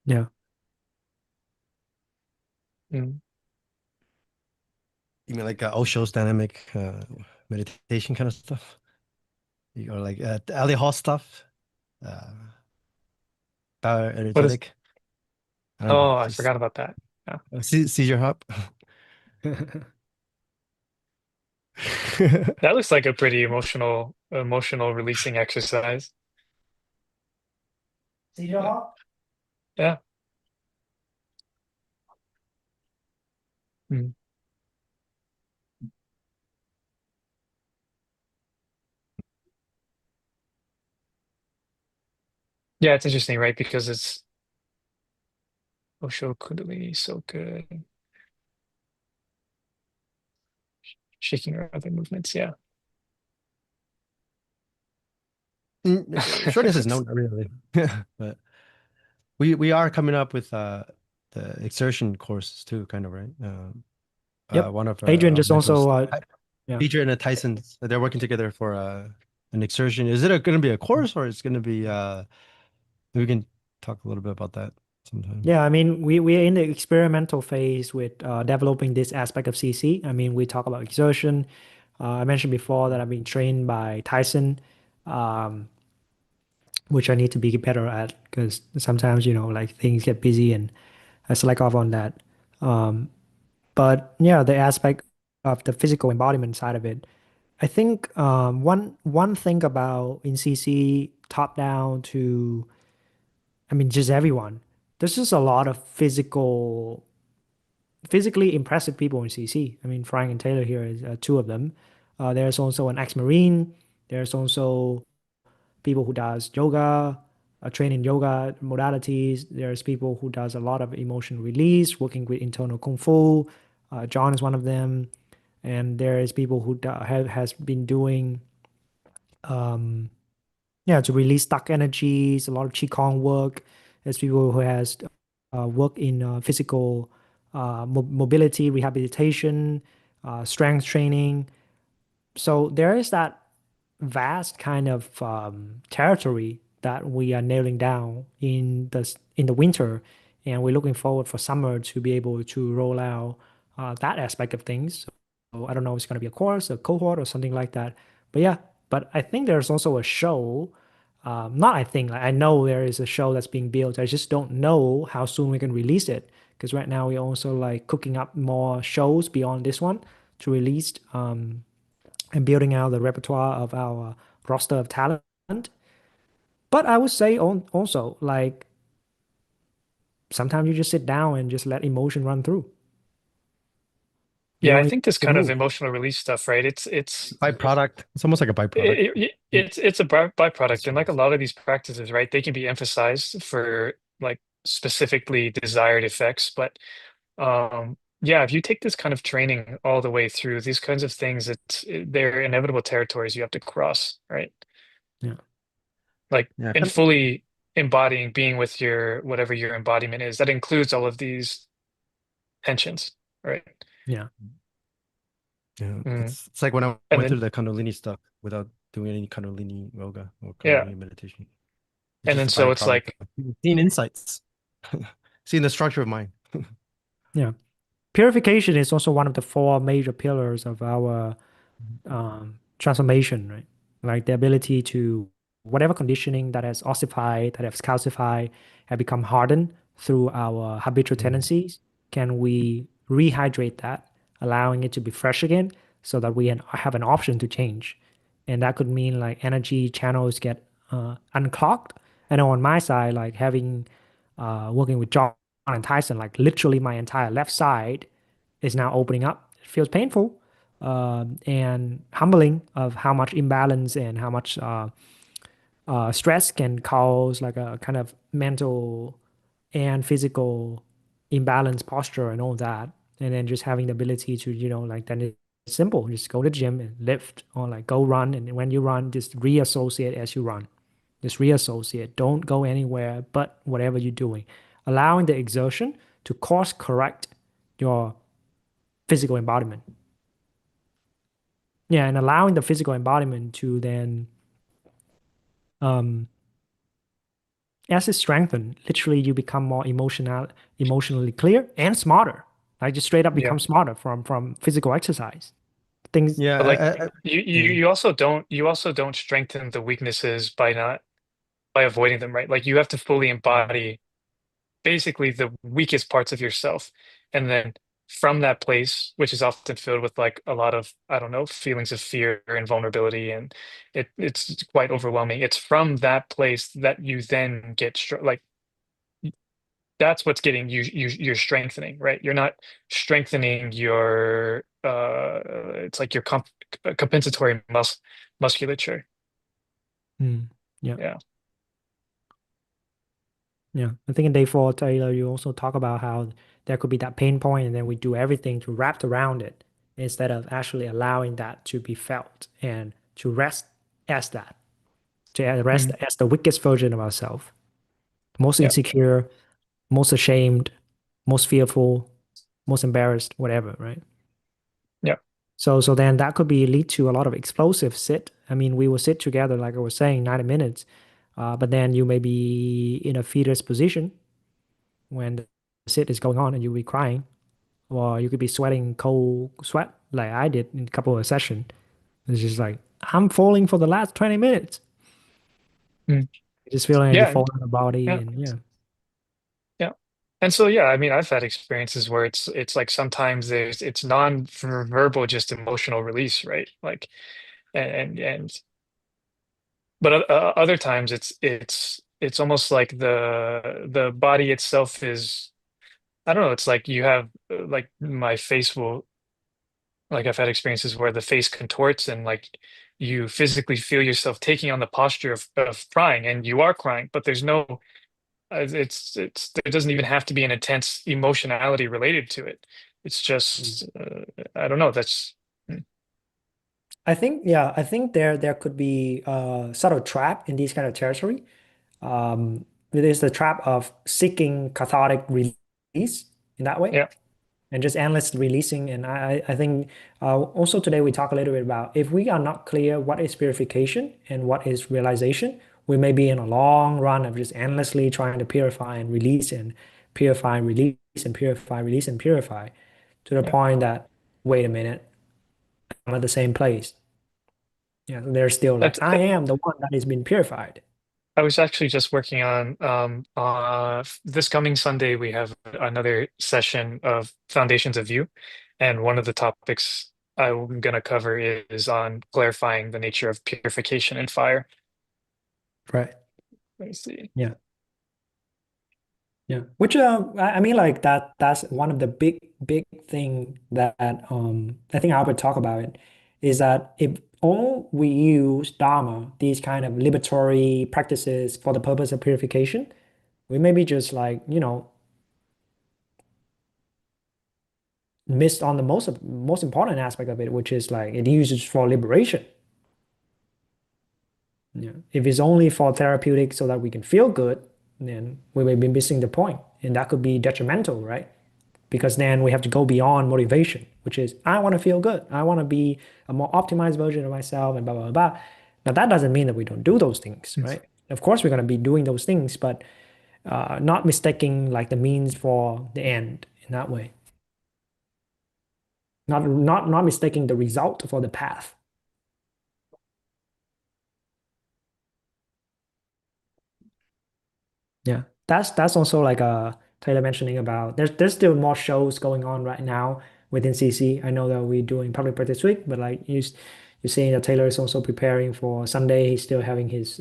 yeah. Mm. You mean like Osho's dynamic meditation kind of stuff? Or like Ali Hall stuff? Uh, Power What is? energetic? I don't know. Oh, I Just forgot about that. Yeah. seizure hop. That looks like a pretty emotional releasing exercise. Seizure hop? Yeah. Mm. Yeah, it's interesting, right? Because it's Osho Kundalini so good. Shaking her other movements, yeah. Short answer is no, not really. But we are coming up with the exertion courses too, kind of, right? Yep. One of Adrian our just mentors, also yeah. Adrian and Tyson, they're working together for an exertion. Is it going to be a course or it's going to be we can talk a little bit about that sometime. Yeah, I mean, we're in the experimental phase with developing this aspect of CC. I mean, we talk about exertion. I mentioned before that I've been trained by Tyson, um, which I need to be better at because sometimes, like things get busy and I slack off on that. Um, but yeah, the aspect of the physical embodiment side of it, I think one thing about in CC top down to, I mean, just everyone, there's just a lot of physically impressive people in CC. I mean, Frank and Taylor here is two of them. There's also an ex-Marine. There's also people who does yoga, train in yoga modalities. There's people who does a lot of emotion release, working with internal kung fu. John is one of them, and there is people who has been doing yeah, to release stuck energies, a lot of qigong work. There's people who has work in physical mobility, rehabilitation, strength training. So there is that vast kind of territory that we are nailing down in the winter, and we're looking forward for summer to be able to roll out that aspect of things. So I don't know if it's going to be a course, a cohort, or something like that. But yeah, but I think there's also a show. Not I think, like, I know there is a show that's being built. I just don't know how soon we can release it because right now we're also like cooking up more shows beyond this one to release. And building out the repertoire of our roster of talent. But I would say also, like, sometimes you just sit down and just let emotion run through. You Yeah, I don't even think this have to kind of move. emotional release stuff, right? Byproduct. It's almost like a byproduct. It's a byproduct, and like a Yes. lot of these practices, right? They can be emphasized for like specifically desired effects, but yeah, if you take this kind of training all the way through these kinds of things, they're inevitable territories you have to cross, right? Yeah. Like Yeah. and fully embodying being with your whatever your embodiment is. That includes all of these tensions, right? Yeah. Yeah. Mm. It's like when I And went then through the Kundalini stuff without doing any Kundalini yoga or yeah, Kundalini meditation. It's and just then a so it's byproduct like of seeing insights, seeing the structure of mind. Yeah. Purification is also one of the four major pillars of our transformation, right? Like the ability to whatever conditioning that has ossified, that has calcified, have become hardened through our habitual Mm. tendencies, can we rehydrate that, allowing it to be fresh again so that we have an option to change? And that could mean like energy channels get unclogged. I know on my side, like having working with John and Tyson, like literally my entire left side is now opening up. It feels painful and humbling of how much imbalance and how much stress can cause like a kind of mental and physical imbalance posture and all that. And then just having the ability to, like then it's simple. Just go to the gym and lift or like go run. And when you run, just reassociate as you run. Just reassociate. Don't go anywhere but whatever you're doing. Allowing the exertion to course correct your physical embodiment. Yeah, and allowing the physical embodiment to then um as it strengthens, literally you become more emotionally clear and smarter. Like just straight up Yeah. become smarter from physical exercise. Things But like Yeah, yeah. you also don't strengthen the weaknesses by not by avoiding them, right? Like you have to fully embody basically the weakest parts of yourself. And then from that place, which is often filled with like a lot of, I don't know, feelings of fear and vulnerability, and it's quite overwhelming. It's from that place that you then get like that's what's getting you're strengthening, right? You're not strengthening your it's like your compensatory musculature. mm, yeah. Yeah. Yeah. I think in day four, Taylor, you also talk about how there could be that pain point and then we do everything to wrap around it instead of actually allowing that to be felt and to rest as that, to rest Mm, as the weakest version of ourselves, most yeah. insecure, most ashamed, most fearful, most embarrassed, whatever, right? Yeah. So then that could be lead to a lot of explosive sit. I mean, we will sit together, like I was saying, 90 minutes, but then you may be in a fetus position when the sit is going on and you'll be crying, or you could be sweating cold sweat like I did in a couple of sessions. It's just like, I'm falling for the last 20 minutes. Mm, Just feeling like you yeah. fall out of the body Yeah. and yeah. Yeah. And so yeah, I mean, I've had experiences where it's like sometimes it's non-verbal, just emotional release, right? Like and but other times it's almost like the body itself is I don't know, it's like you have like my face will like I've had experiences where the face contorts and like you physically feel yourself taking on the posture of crying and you are crying, but there's no it's there doesn't even have to be an intense emotionality related to it. It's Mm. just I don't know. That's mm, I think there could be a sort of trap in these kind of territory. It is the trap of seeking cathartic release in that way yeah, and just endless releasing. And I think also today we talk a little bit about if we are not clear what is purification and what is realization, we may be in a long run of just endlessly trying to purify and release and purify and release and purify, release and purify to the yeah. point that, wait a minute, I'm at the same place. Yeah, they're still like, That's I am the one that has been purified. I was actually just working on this coming Sunday we have another session of Foundations of View, and one of the topics I'm gonna cover is on clarifying the nature of purification and fire. Right. Let me see. Yeah. Yeah. Which I mean like that's one of the big thing that I think Albert talked about it is that if all we use Dharma, these kind of liberatory practices for the purpose of purification, we maybe just like, missed on the most important aspect of it, which is like it uses for liberation. Yeah. If it's only for therapeutic so that we can feel good, then we may be missing the point, and that could be detrimental, right? Because then we have to go beyond motivation, which is I want to feel good. I want to be a more optimized version of myself and blah, blah, blah. Now, that doesn't mean that we don't do those things, Mm. right? Of course, we're going to be doing those things, but not mistaking like the means for the end in that way. Not mistaking the result for the path. Yeah, that's also like Taylor mentioning about there's still more shows going on right now within CC. I know that we're doing public practice week, but like you're saying that Taylor is also preparing for Sunday. He's still having his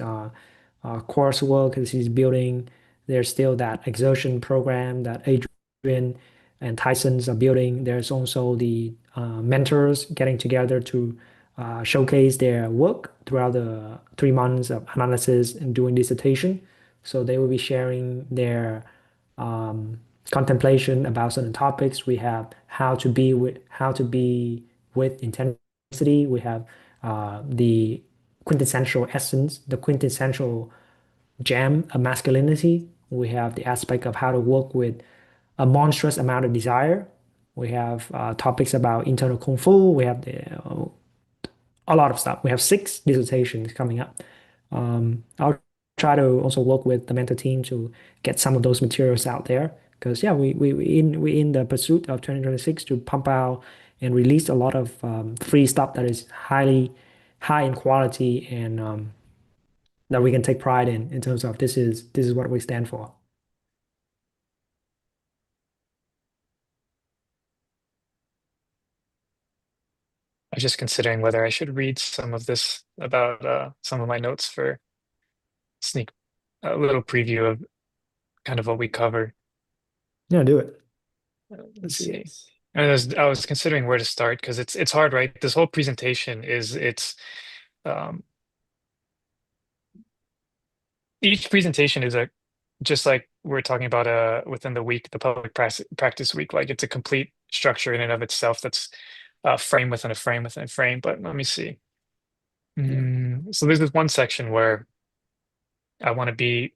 coursework as he's building. There's still that exertion program that Adrian and Tyson's are building. There's also the mentors getting together to showcase their work throughout the 3 months of analysis and doing dissertation. So they will be sharing their contemplation about certain topics. We have how to be with intensity. We have the quintessential essence, the quintessential gem of masculinity. We have the aspect of how to work with a monstrous amount of desire. We have topics about internal kung fu. We have a lot of stuff. We have 6 dissertations coming up. I'll try to also work with the mentor team to get some of those materials out there because yeah, we in the pursuit of 2026 to pump out and release a lot of free stuff that is high in quality and that we can take pride in terms of this is what we stand for. I was just considering whether I should read some of this about some of my notes for sneak a little preview of kind of what we cover. Yeah, do it. Let's see. And I was considering where to start because it's hard, right? This whole presentation is um, each presentation is a just like we're talking about within the week, the public practice week, like it's a complete structure in and of itself that's a frame within a frame within a frame. But let me see. So there's this one section where I want to be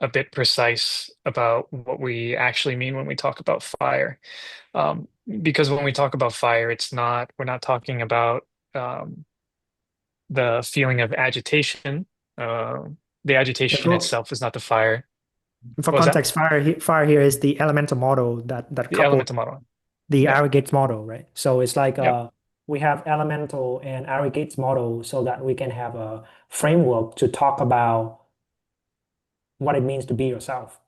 a bit precise about what we actually mean when we talk about fire. Um, because when we talk about fire, we're not talking about um, the feeling of agitation. The agitation For, itself is not the fire. for What was that? context, fire here is the elemental model that The coupled elemental model. the Yep. aggregates model, right? So it's like Yep. we have elemental and aggregates model so that we can have a framework to talk about what it means to be yourself,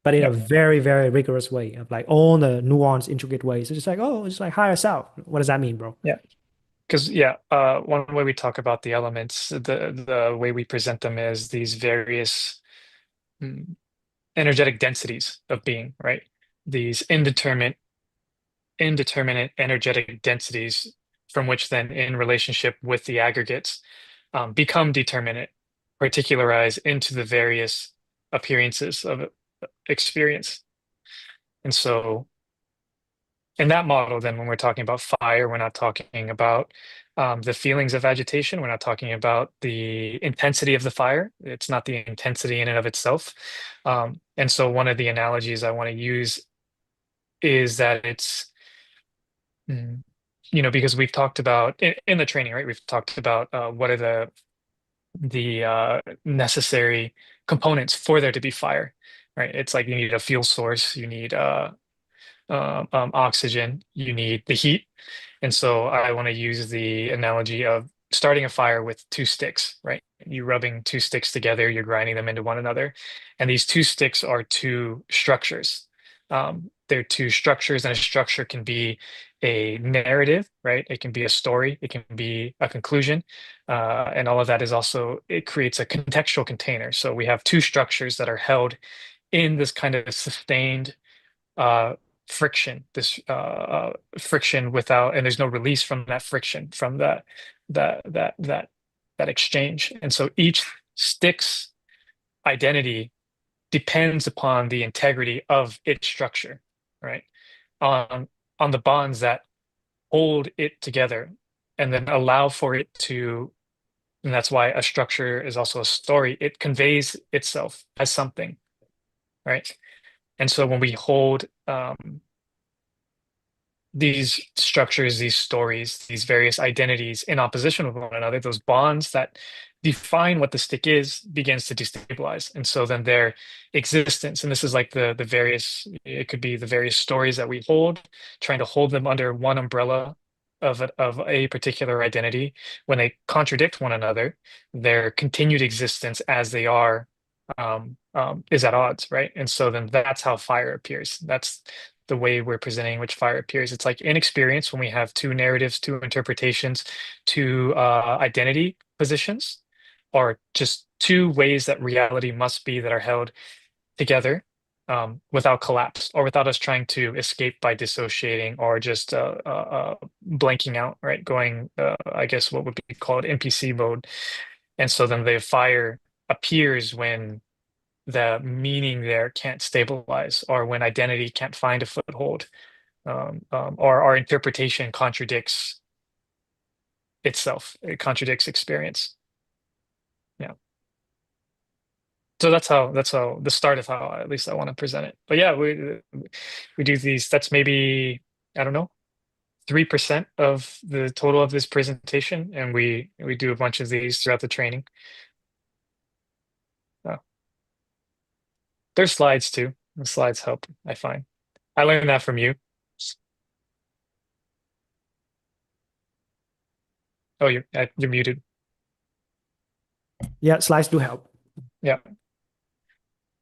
but in a Yep. very, very rigorous way of like all the nuanced, intricate ways. It's just like, oh, it's like higher self. What does that mean, bro? Yeah. Because one way we talk about the elements, the way we present them is these various mm, energetic densities of being, right? These indeterminate energetic densities from which then in relationship with the aggregates become determinate, particularize into the various appearances of experience. And so in that model, then when we're talking about fire, we're not talking about the feelings of agitation. We're not talking about the intensity of the fire. It's not the intensity in and of itself. And so one of the analogies I want to use is that it's mm, because we've talked about in the training, right? We've talked about what are the necessary components for there to be fire, right? It's like you need a fuel source, you need oxygen, you need the heat. And so I want to use the analogy of starting a fire with 2 sticks, right? You rubbing 2 sticks together, you're grinding them into one another. And these 2 sticks are 2 structures. They're 2 structures, and a structure can be a narrative, right? It can be a story, it can be a conclusion. And all of that is also, it creates a contextual container. So we have 2 structures that are held in this kind of sustained uh, this friction without, and there's no release from that friction, from that that that that exchange. And so each stick's identity depends upon the integrity of its structure, right? On on the bonds that hold it together and then allow for it to, and that's why a structure is also a story. It conveys itself as something, right? And so when we hold these structures, these stories, these various identities in opposition with one another, those bonds that define what the stick is begins to destabilize. And so then their existence, and this is like the various, it could be the various stories that we hold, trying to hold them under one umbrella of a particular identity. When they contradict one another, their continued existence as they are is at odds, right? And so then that's how fire appears. That's the way we're presenting which fire appears. It's like inexperience when we have two narratives, two interpretations, two identity positions, or just two ways that reality must be that are held together without collapse or without us trying to escape by dissociating or just blanking out, right? Going, I guess, what would be called NPC mode. And so then the fire appears when the meaning there can't stabilize or when identity can't find a foothold, or our interpretation contradicts itself. It contradicts experience. Yeah. So that's how the start of how at least I want to present it. But yeah, we do these. That's maybe, I don't know, 3% of the total of this presentation, and we do a bunch of these throughout the training. Uh, there's slides too. The slides help, I find. I learned that from you. Oh, you're muted. Yeah, slides do help. Yeah,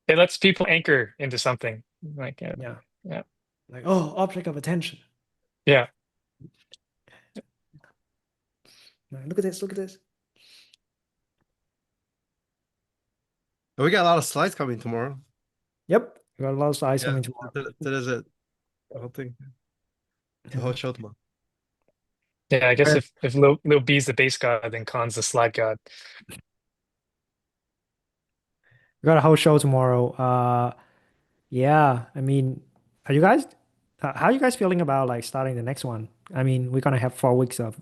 it lets people anchor into something. Like Yeah. yeah, Like, oh, object of attention. yeah. Like, look at this, look at this. We got a lot of slides coming tomorrow. Yep. We got a lot of slides Yeah, coming tomorrow. that is it. The whole thing. The whole show tomorrow. Yeah, I guess Right. if Lil B's the base god, then Khan's the slide god. We got a whole show tomorrow. Yeah, I mean, are you guys, how are you guys feeling about like starting the next one? I mean, we're gonna have 4 weeks of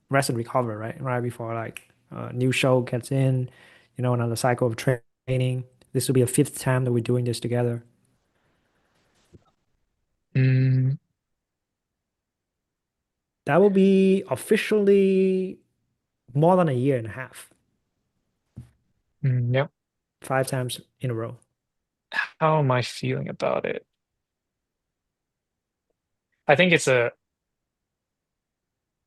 rest and recover, right? Right before like a new show gets in, another cycle of training. This will be a fifth time that we're doing this together. Mm, That will be officially more than a year and a half, yeah. 5 times in a row. How am I feeling about it? I think it's a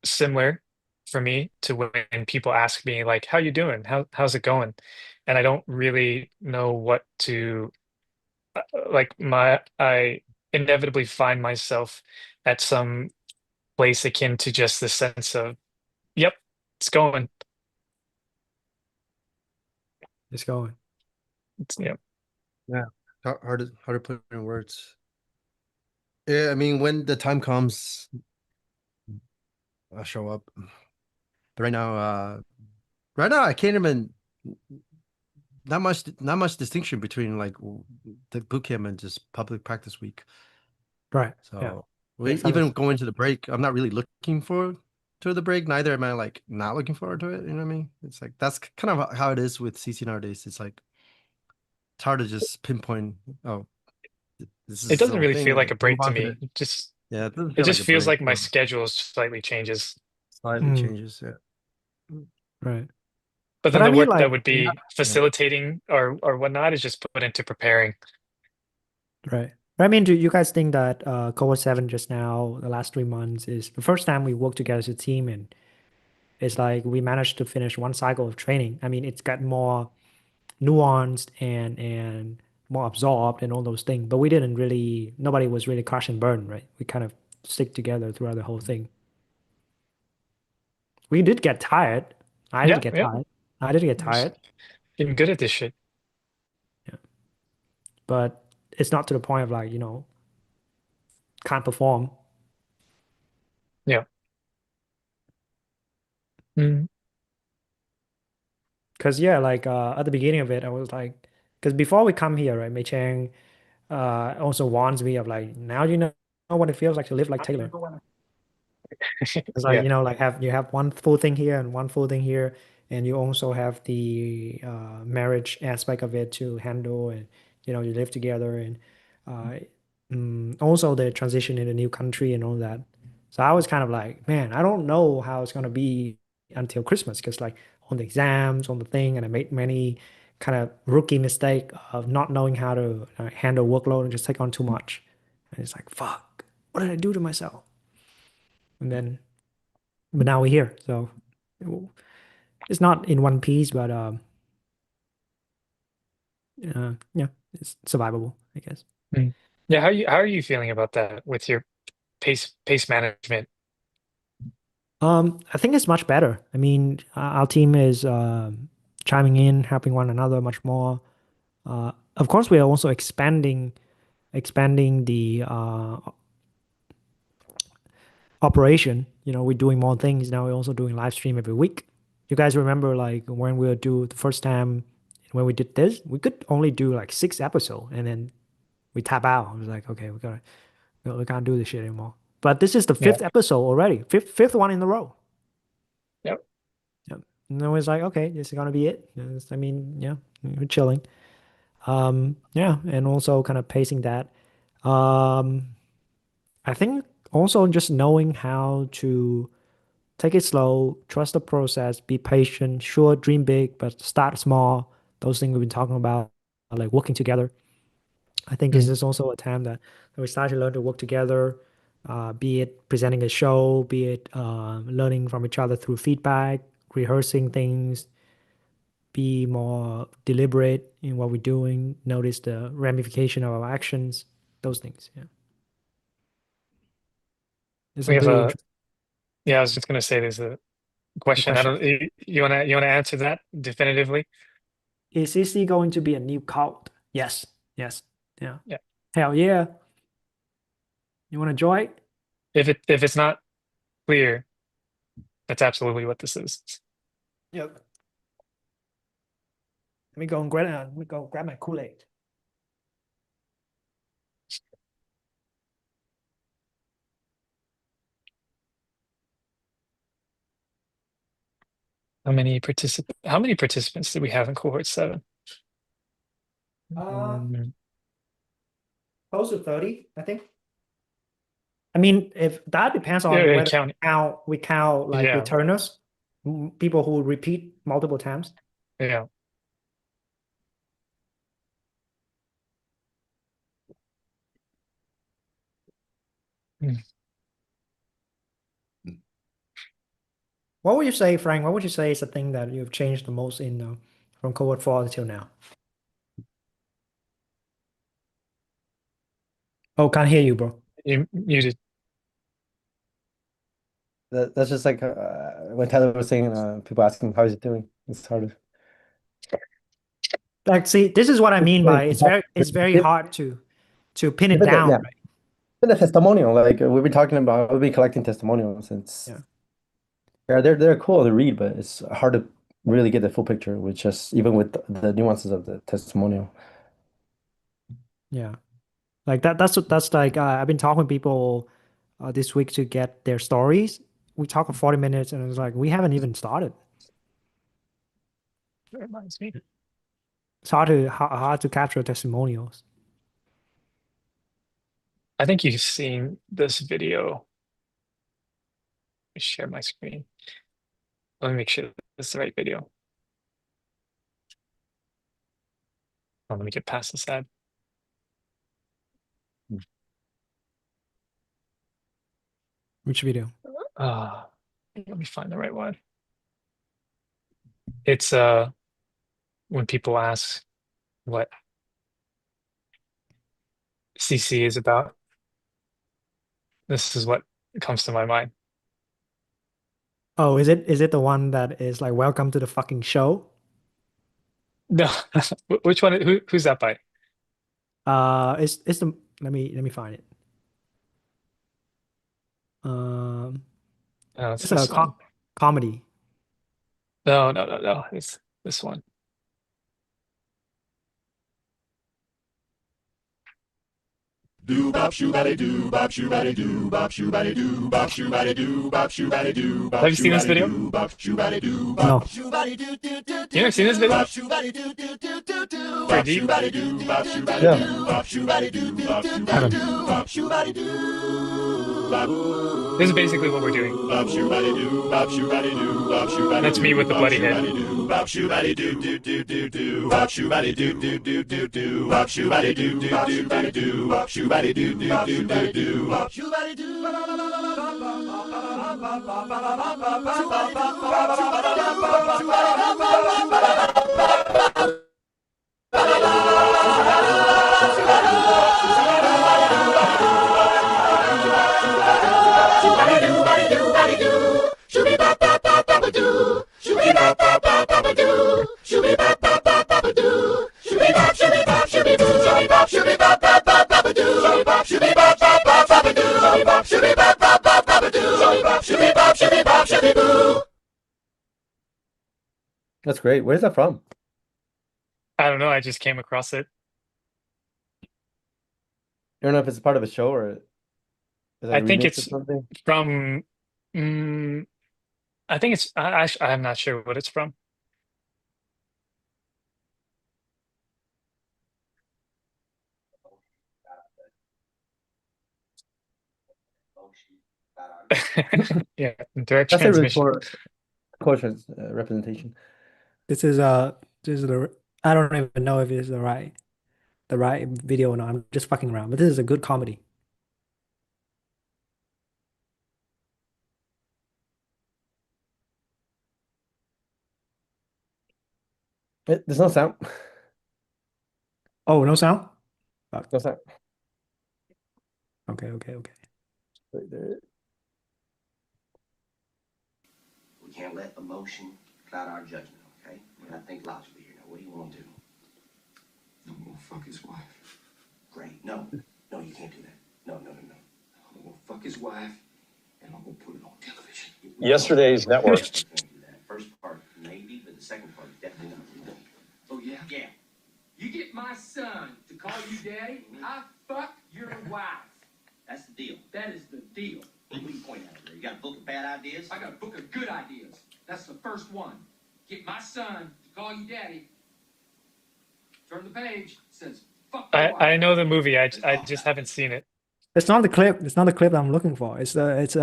similar for me to when people ask me like, "How you doing? How's it going?" And I don't really know what to like. I inevitably find myself at some place akin to just the sense of, "Yep, it's going." It's going. Yeah. Yeah. Hard to put in words. Yeah, I mean, when the time comes, I'll show up. But right now I can't even not much distinction between like the boot camp and just public practice week. Right. Yeah. So even going to the break, I'm not really looking forward to the break. Neither am I like not looking forward to it. You know what I mean? It's like that's kind of how it is with CC nowadays. It's like it's hard to just pinpoint. Oh, this It is doesn't the really feel thing. like a Move break to on to me. the yeah. It doesn't It feel like just a feels break. like my schedule slightly changes. Slightly Mm, changes. Yeah. right. But But then I the mean, work that like, would Yeah. be facilitating or whatnot is just put into preparing. right. But I mean, do you guys think that Cohort 7 just now, the last 3 months, is the first time we work together as a team, and it's like we managed to finish one cycle of training. I mean, it's got more nuanced and more absorbed and all those things, but we didn't really, nobody was really crash and burn, right? We kind of stick together throughout the whole thing. We did get tired. I did Yeah, get yeah. tired. I did get We're s- tired. Getting good at this shit. Yeah. But it's not to the point of like, can't perform. Yeah. Mm, Because yeah, like at the beginning of it, I was like, because before we come here, right, Mei Chang also warns me of like, now you know what it feels like to live like Taylor. It's like, yeah. like you have one full thing here and one full thing here, and you also have the marriage aspect of it to handle, and you live together, and uh, also the transition in a new country and all that. So I was kind of like, man, I don't know how it's gonna be until Christmas, because like on the exams, on the thing, and I made many kind of rookie mistake of not knowing how to handle workload and just take on too much, and it's like, fuck, what did I do to myself? And then but now we're here. So it's not in one piece, but yeah, it's survivable, I guess. Mm. Yeah, how are you feeling about that with your pace management? I think it's much better. I mean, our team is chiming in, helping one another much more. Of course, we are also expanding the operation. You know, we're doing more things now. We're also doing live stream every week. You guys remember like when we would do the first time when we did this, we could only do like 6 episodes and then we tap out. It was like, okay, we can't do this shit anymore. But this is the Yeah. fifth episode already, fifth one in a row. Yep. Yep. And then it was like, okay, this is gonna be it. I mean, yeah, we're chilling. Yeah, and also kind of pacing that. Um, I think also just knowing how to take it slow, trust the process, be patient, sure, dream big, but start small. Those things we've been talking about, like working together. I think this Mm. is also a time that we start to learn to work together, be it presenting a show, be it learning from each other through feedback, rehearsing things, be more deliberate in what we're doing, notice the ramification of our actions, those things. Yeah. There's We some have pretty a interesting Yeah, I was just gonna say there's a question. I questions. don't you wanna answer that definitively? Is CC going to be a new cult? Yes. Yes. Yeah. Yeah. Hell yeah. You want to join? If it's not clear, that's absolutely what this is. Yep. Let me go grab my Kool-Aid. How many participants did we have in cohort 7? Uh, Mm, close to 30, I think. I mean, if that depends on yeah, whether we count like yeah, returners, people who repeat multiple times. yeah. Mm. What would you say, Frank? What would you say is the thing that you've changed the most in from cohort 4 until now? Oh, can't hear you, bro. You muted. That's just like when Tyler was saying, people asking how is it doing. It's hard Like, see, this is what I mean by it's very give, hard to pin it give it a, down, yeah, right? give it a testimonial. Like we've been talking about, we've been collecting testimonials since. Yeah. Yeah, they're cool to read, but it's hard to really get the full picture with just even with the nuances of the testimonial. Yeah. Like that's like I've been talking with people this week to get their stories. We talk for 40 minutes and it's like we haven't even started. That reminds me. It's hard to capture testimonials. I think you've seen this video. Share my screen. Let me make sure this is the right video. Oh, let me get past this ad. Which video? Let me find the right one. It's when people ask what CC is about, this is what comes to my mind. Oh, is it the one that is like welcome to the fucking show? No, which one? Who's that by? It's the let me find it. Oh, it's It's a this one. comedy. No. It's this one. Do bop shoo baddy do bop shoo baddy do bop shoo baddy do bop shoo baddy do bop shoo baddy do bop Have you seen this video? bop shoo baddy do No. bop shoo baddy do do do You never seen this video? bop shoo baddy do do do do do Pretty bop shoo deep. baddy do bop shoo baddy Yeah. do bop shoo baddy do do do do Haven't. do bop shoo baddy do bop This is basically what we're doing. bop shoo baddy do bop shoo baddy do bop shoo baddy That's me with the bop bloody shoo head. baddy do bop shoo baddy do do do do do bop shoo baddy do do do do do bop shoo baddy do do do do do bop shoo baddy do do do do do bop shoo baddy do That's great. Where's that from? I don't know. I just came across it. I don't know if it's part of a show or is it I a think remix or it's something. from. Mm, I think it's. I'm not sure what it's from. Yeah, direct That's a really transmission. poor culture representation. This is the I don't even know if it's the right video or not. I'm just fucking around, but this is a good comedy. There's no sound. Oh, no sound? Fuck. No sound. Okay, okay, okay. Wait, there- We can't let emotion cloud our judgment, okay? We gotta think logically here. Now, what do you want to do? I'm gonna fuck his wife. Great. No, no, you can't do that. No, no, no, no. I'm gonna fuck his wife, and I'm gonna put it on television. Yesterday's network. First part, do that. First part, maybe, but the second part, definitely not. Oh yeah? Yeah. You get my son to call you daddy, I fuck your wife. That's the deal. That is the deal. What do you point out there? You got a book of bad ideas? I got a book of good ideas. That's the first one. Get my son to call you daddy. Turn the page. It says fuck your wife. I know the movie. I just haven't seen it. It's not the clip. It's not the clip I'm looking for. It's where's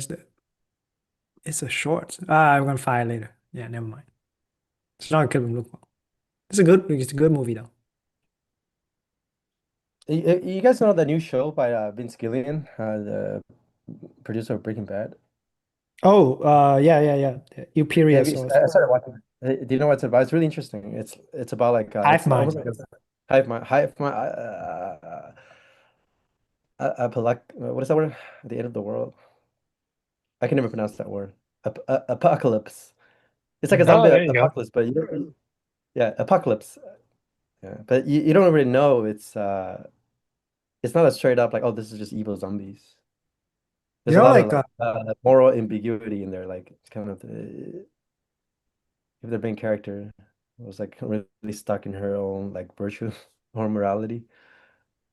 the it's a short. I'm gonna find it later. Yeah, never mind. It's not a clip I'm looking for. It's a good movie though. You guys know the new show by Vince Gilligan, the producer of Breaking Bad? Oh, yeah. Yeah, Euperius or I started watching. Do you know what it's about? It's really interesting. It's about like Hive it's Mind. almost like a hive mind, what is that word? The end of the world. I can never pronounce that word. Apocalypse. It's like a Mhm. zombie Oh, there you go. apocalypse, but yeah, apocalypse. Yeah, but you don't really know it's not a straight up like, oh, this is just evil zombies. You There's a know, lot of like like moral ambiguity in there. Like it's kind of if the main character was like really stuck in her own like virtue or morality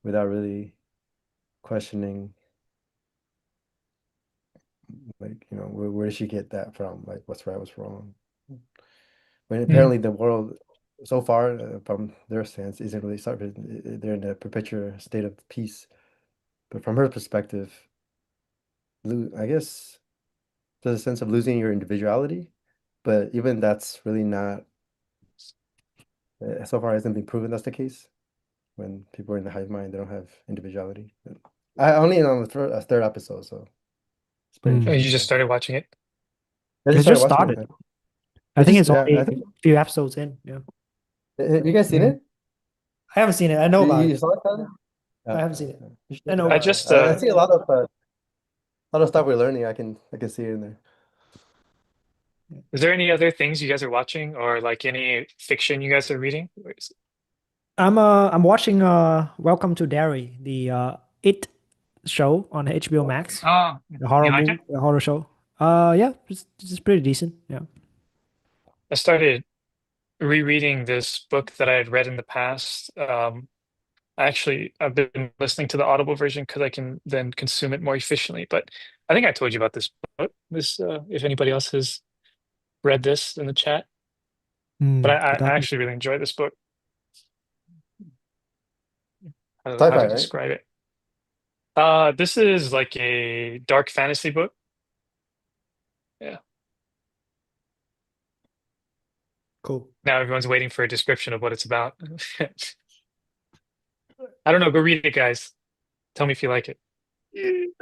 without really questioning like where did she get that from, like what's right, what's wrong, when apparently the world so far from their stance isn't really started. They're in a perpetual state of peace, but from her perspective, I guess there's a sense of losing your individuality, but even that's really not so far hasn't been proven that's the case. When people are in the hive mind, they don't have individuality. I only on the third episode, so it's pretty Mm. Oh, you interesting. just started watching it? I It just watching it. started. I think it's yeah, only I a think few episodes in. Yeah. have you guys seen it? I haven't seen it. I know about You it. saw it, Tyler? I haven't seen it. You should I check know it I about out. it. just I see a lot of stuff we're learning. I can see it in there. is there any other things you guys are watching or like any fiction you guys are reading? I'm watching Welcome to Derry, the It show on HBO Max, Oh, the horror you like it? movie, the horror show. Yeah, it's pretty decent. Yeah. I started rereading this book that I had read in the past. I've been listening to the Audible version because I can then consume it more efficiently. But I think I told you about this book. If anybody else has read this in the chat, but I That actually really enjoy this book. I don't know how Sci-fi, to right? describe it. This is like a dark fantasy book. Yeah. cool. Now everyone's waiting for a description of what it's about. I don't know. Go read it, guys. Tell me if you like it. It's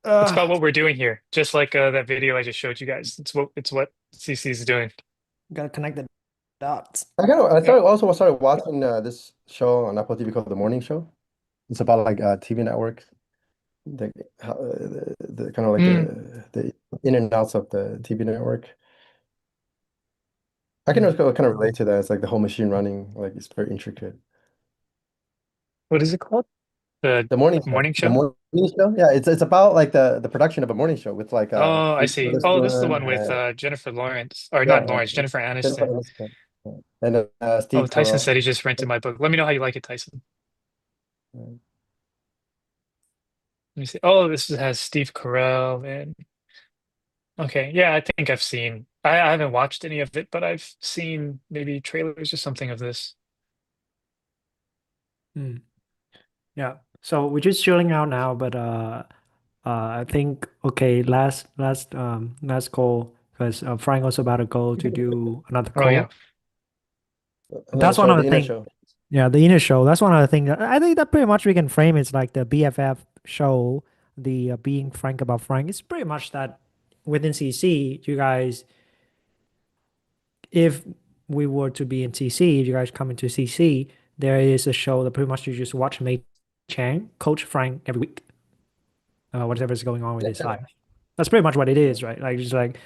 about what we're doing here, just like that video I just showed you guys. It's what CC is doing. Gotta connect the dots. Also started watching this show on Apple TV called The Morning Show. It's about like TV networks, the kind of like the in and outs of the TV network. I can also kind of relate to that. It's like the whole machine running, like it's very intricate. What is it called? The The morning show. morning The show? morning show. Yeah, it's about like the production of a morning show with like Oh, I Reese see. Oh, this is the Witherspoon one with and Jennifer Lawrence, or yeah, not Lawrence, Jennifer Jennifer Aniston. Aniston, yeah, and Oh, Steve Tyson Carell. said he just rented my book. Let me know how you like it, Tyson. Mm. Let me see. Oh, this has Steve Carell and okay, yeah, I think I've seen. I haven't watched any of it, but I've seen maybe trailers or something of this. Hmm. Yeah. So we're just chilling out now, but I think okay, last call because Frank was about to go to do another Oh yeah. call. Another That's one show, of the the inner thing. show. Yeah, the inner show. That's one of the things. I think that pretty much we can frame it's like the BFF show, the being frank about Frank. It's pretty much that within CC, you guys, if we were to be in CC, if you guys come into CC, there is a show that pretty much you just watch Mei Chang coach Frank every week, whatever's going on with his life. That's pretty much what it is, right? Like just like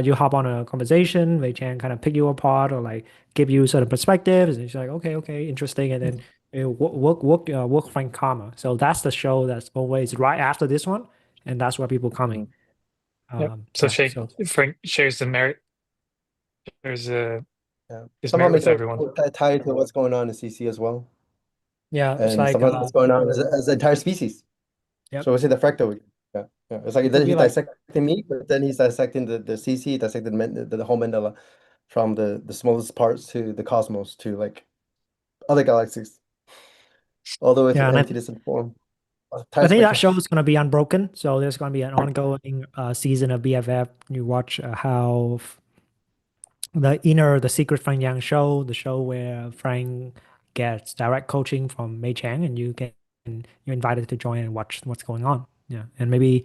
you hop on a conversation, Wei Chan kind of pick you apart or like give you certain perspectives, and it's like okay, interesting, and then work Frank Karma. So that's the show that's always right after this one, and that's where people coming. Yep. So Yeah, so Frank shares the merit. There's Yeah, his somehow merit makes with it everyone. tied to what's going on in CC as well, yeah, it's and like sometimes what's going on as the entire species. yep, So we see the fractal. Yeah, yeah. It's like it could be he's like dissecting me, but then he's dissecting the CC, dissecting the whole Mandela, from the smallest parts to the cosmos to like other galaxies, all the way to yeah, and anti-distant form. I Entire think that spectrum. show is gonna be unbroken. So there's gonna be an ongoing season of BFF. You watch how the secret Frank Yang show, the show where Frank gets direct coaching from Mei Chang, and you're invited to join and watch what's going on. Yeah, and maybe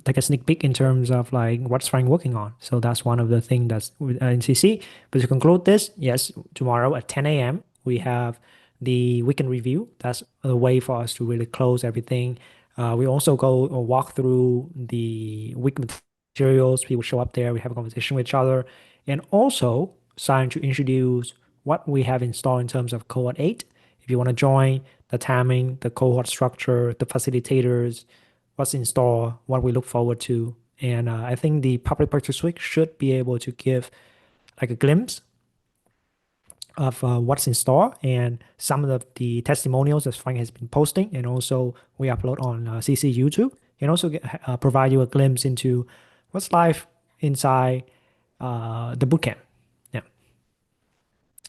take a sneak peek in terms of like what's Frank working on. So that's one of the things that's with NCC. But to conclude this, yes, tomorrow at 10 a.m. we have the weekend review. That's a way for us to really close everything. We also go walk through the week materials. People show up there. We have a conversation with each other, and also starting to introduce what we have installed in terms of cohort 8. If you want to join the timing, the cohort structure, the facilitators, what's in store, what we look forward to. And I think the public practice week should be able to give like a glimpse of what's in store and some of the testimonials that Frank has been posting. And also we upload on CC YouTube and also provide you a glimpse into what's life inside the bootcamp. Yeah.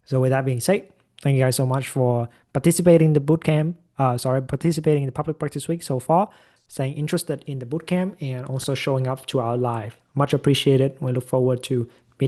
So with that being said, thank you guys so much for participating in the bootcamp. Participating in the public practice week so far, staying interested in the bootcamp, and also showing up to our live. Much appreciated. We look forward to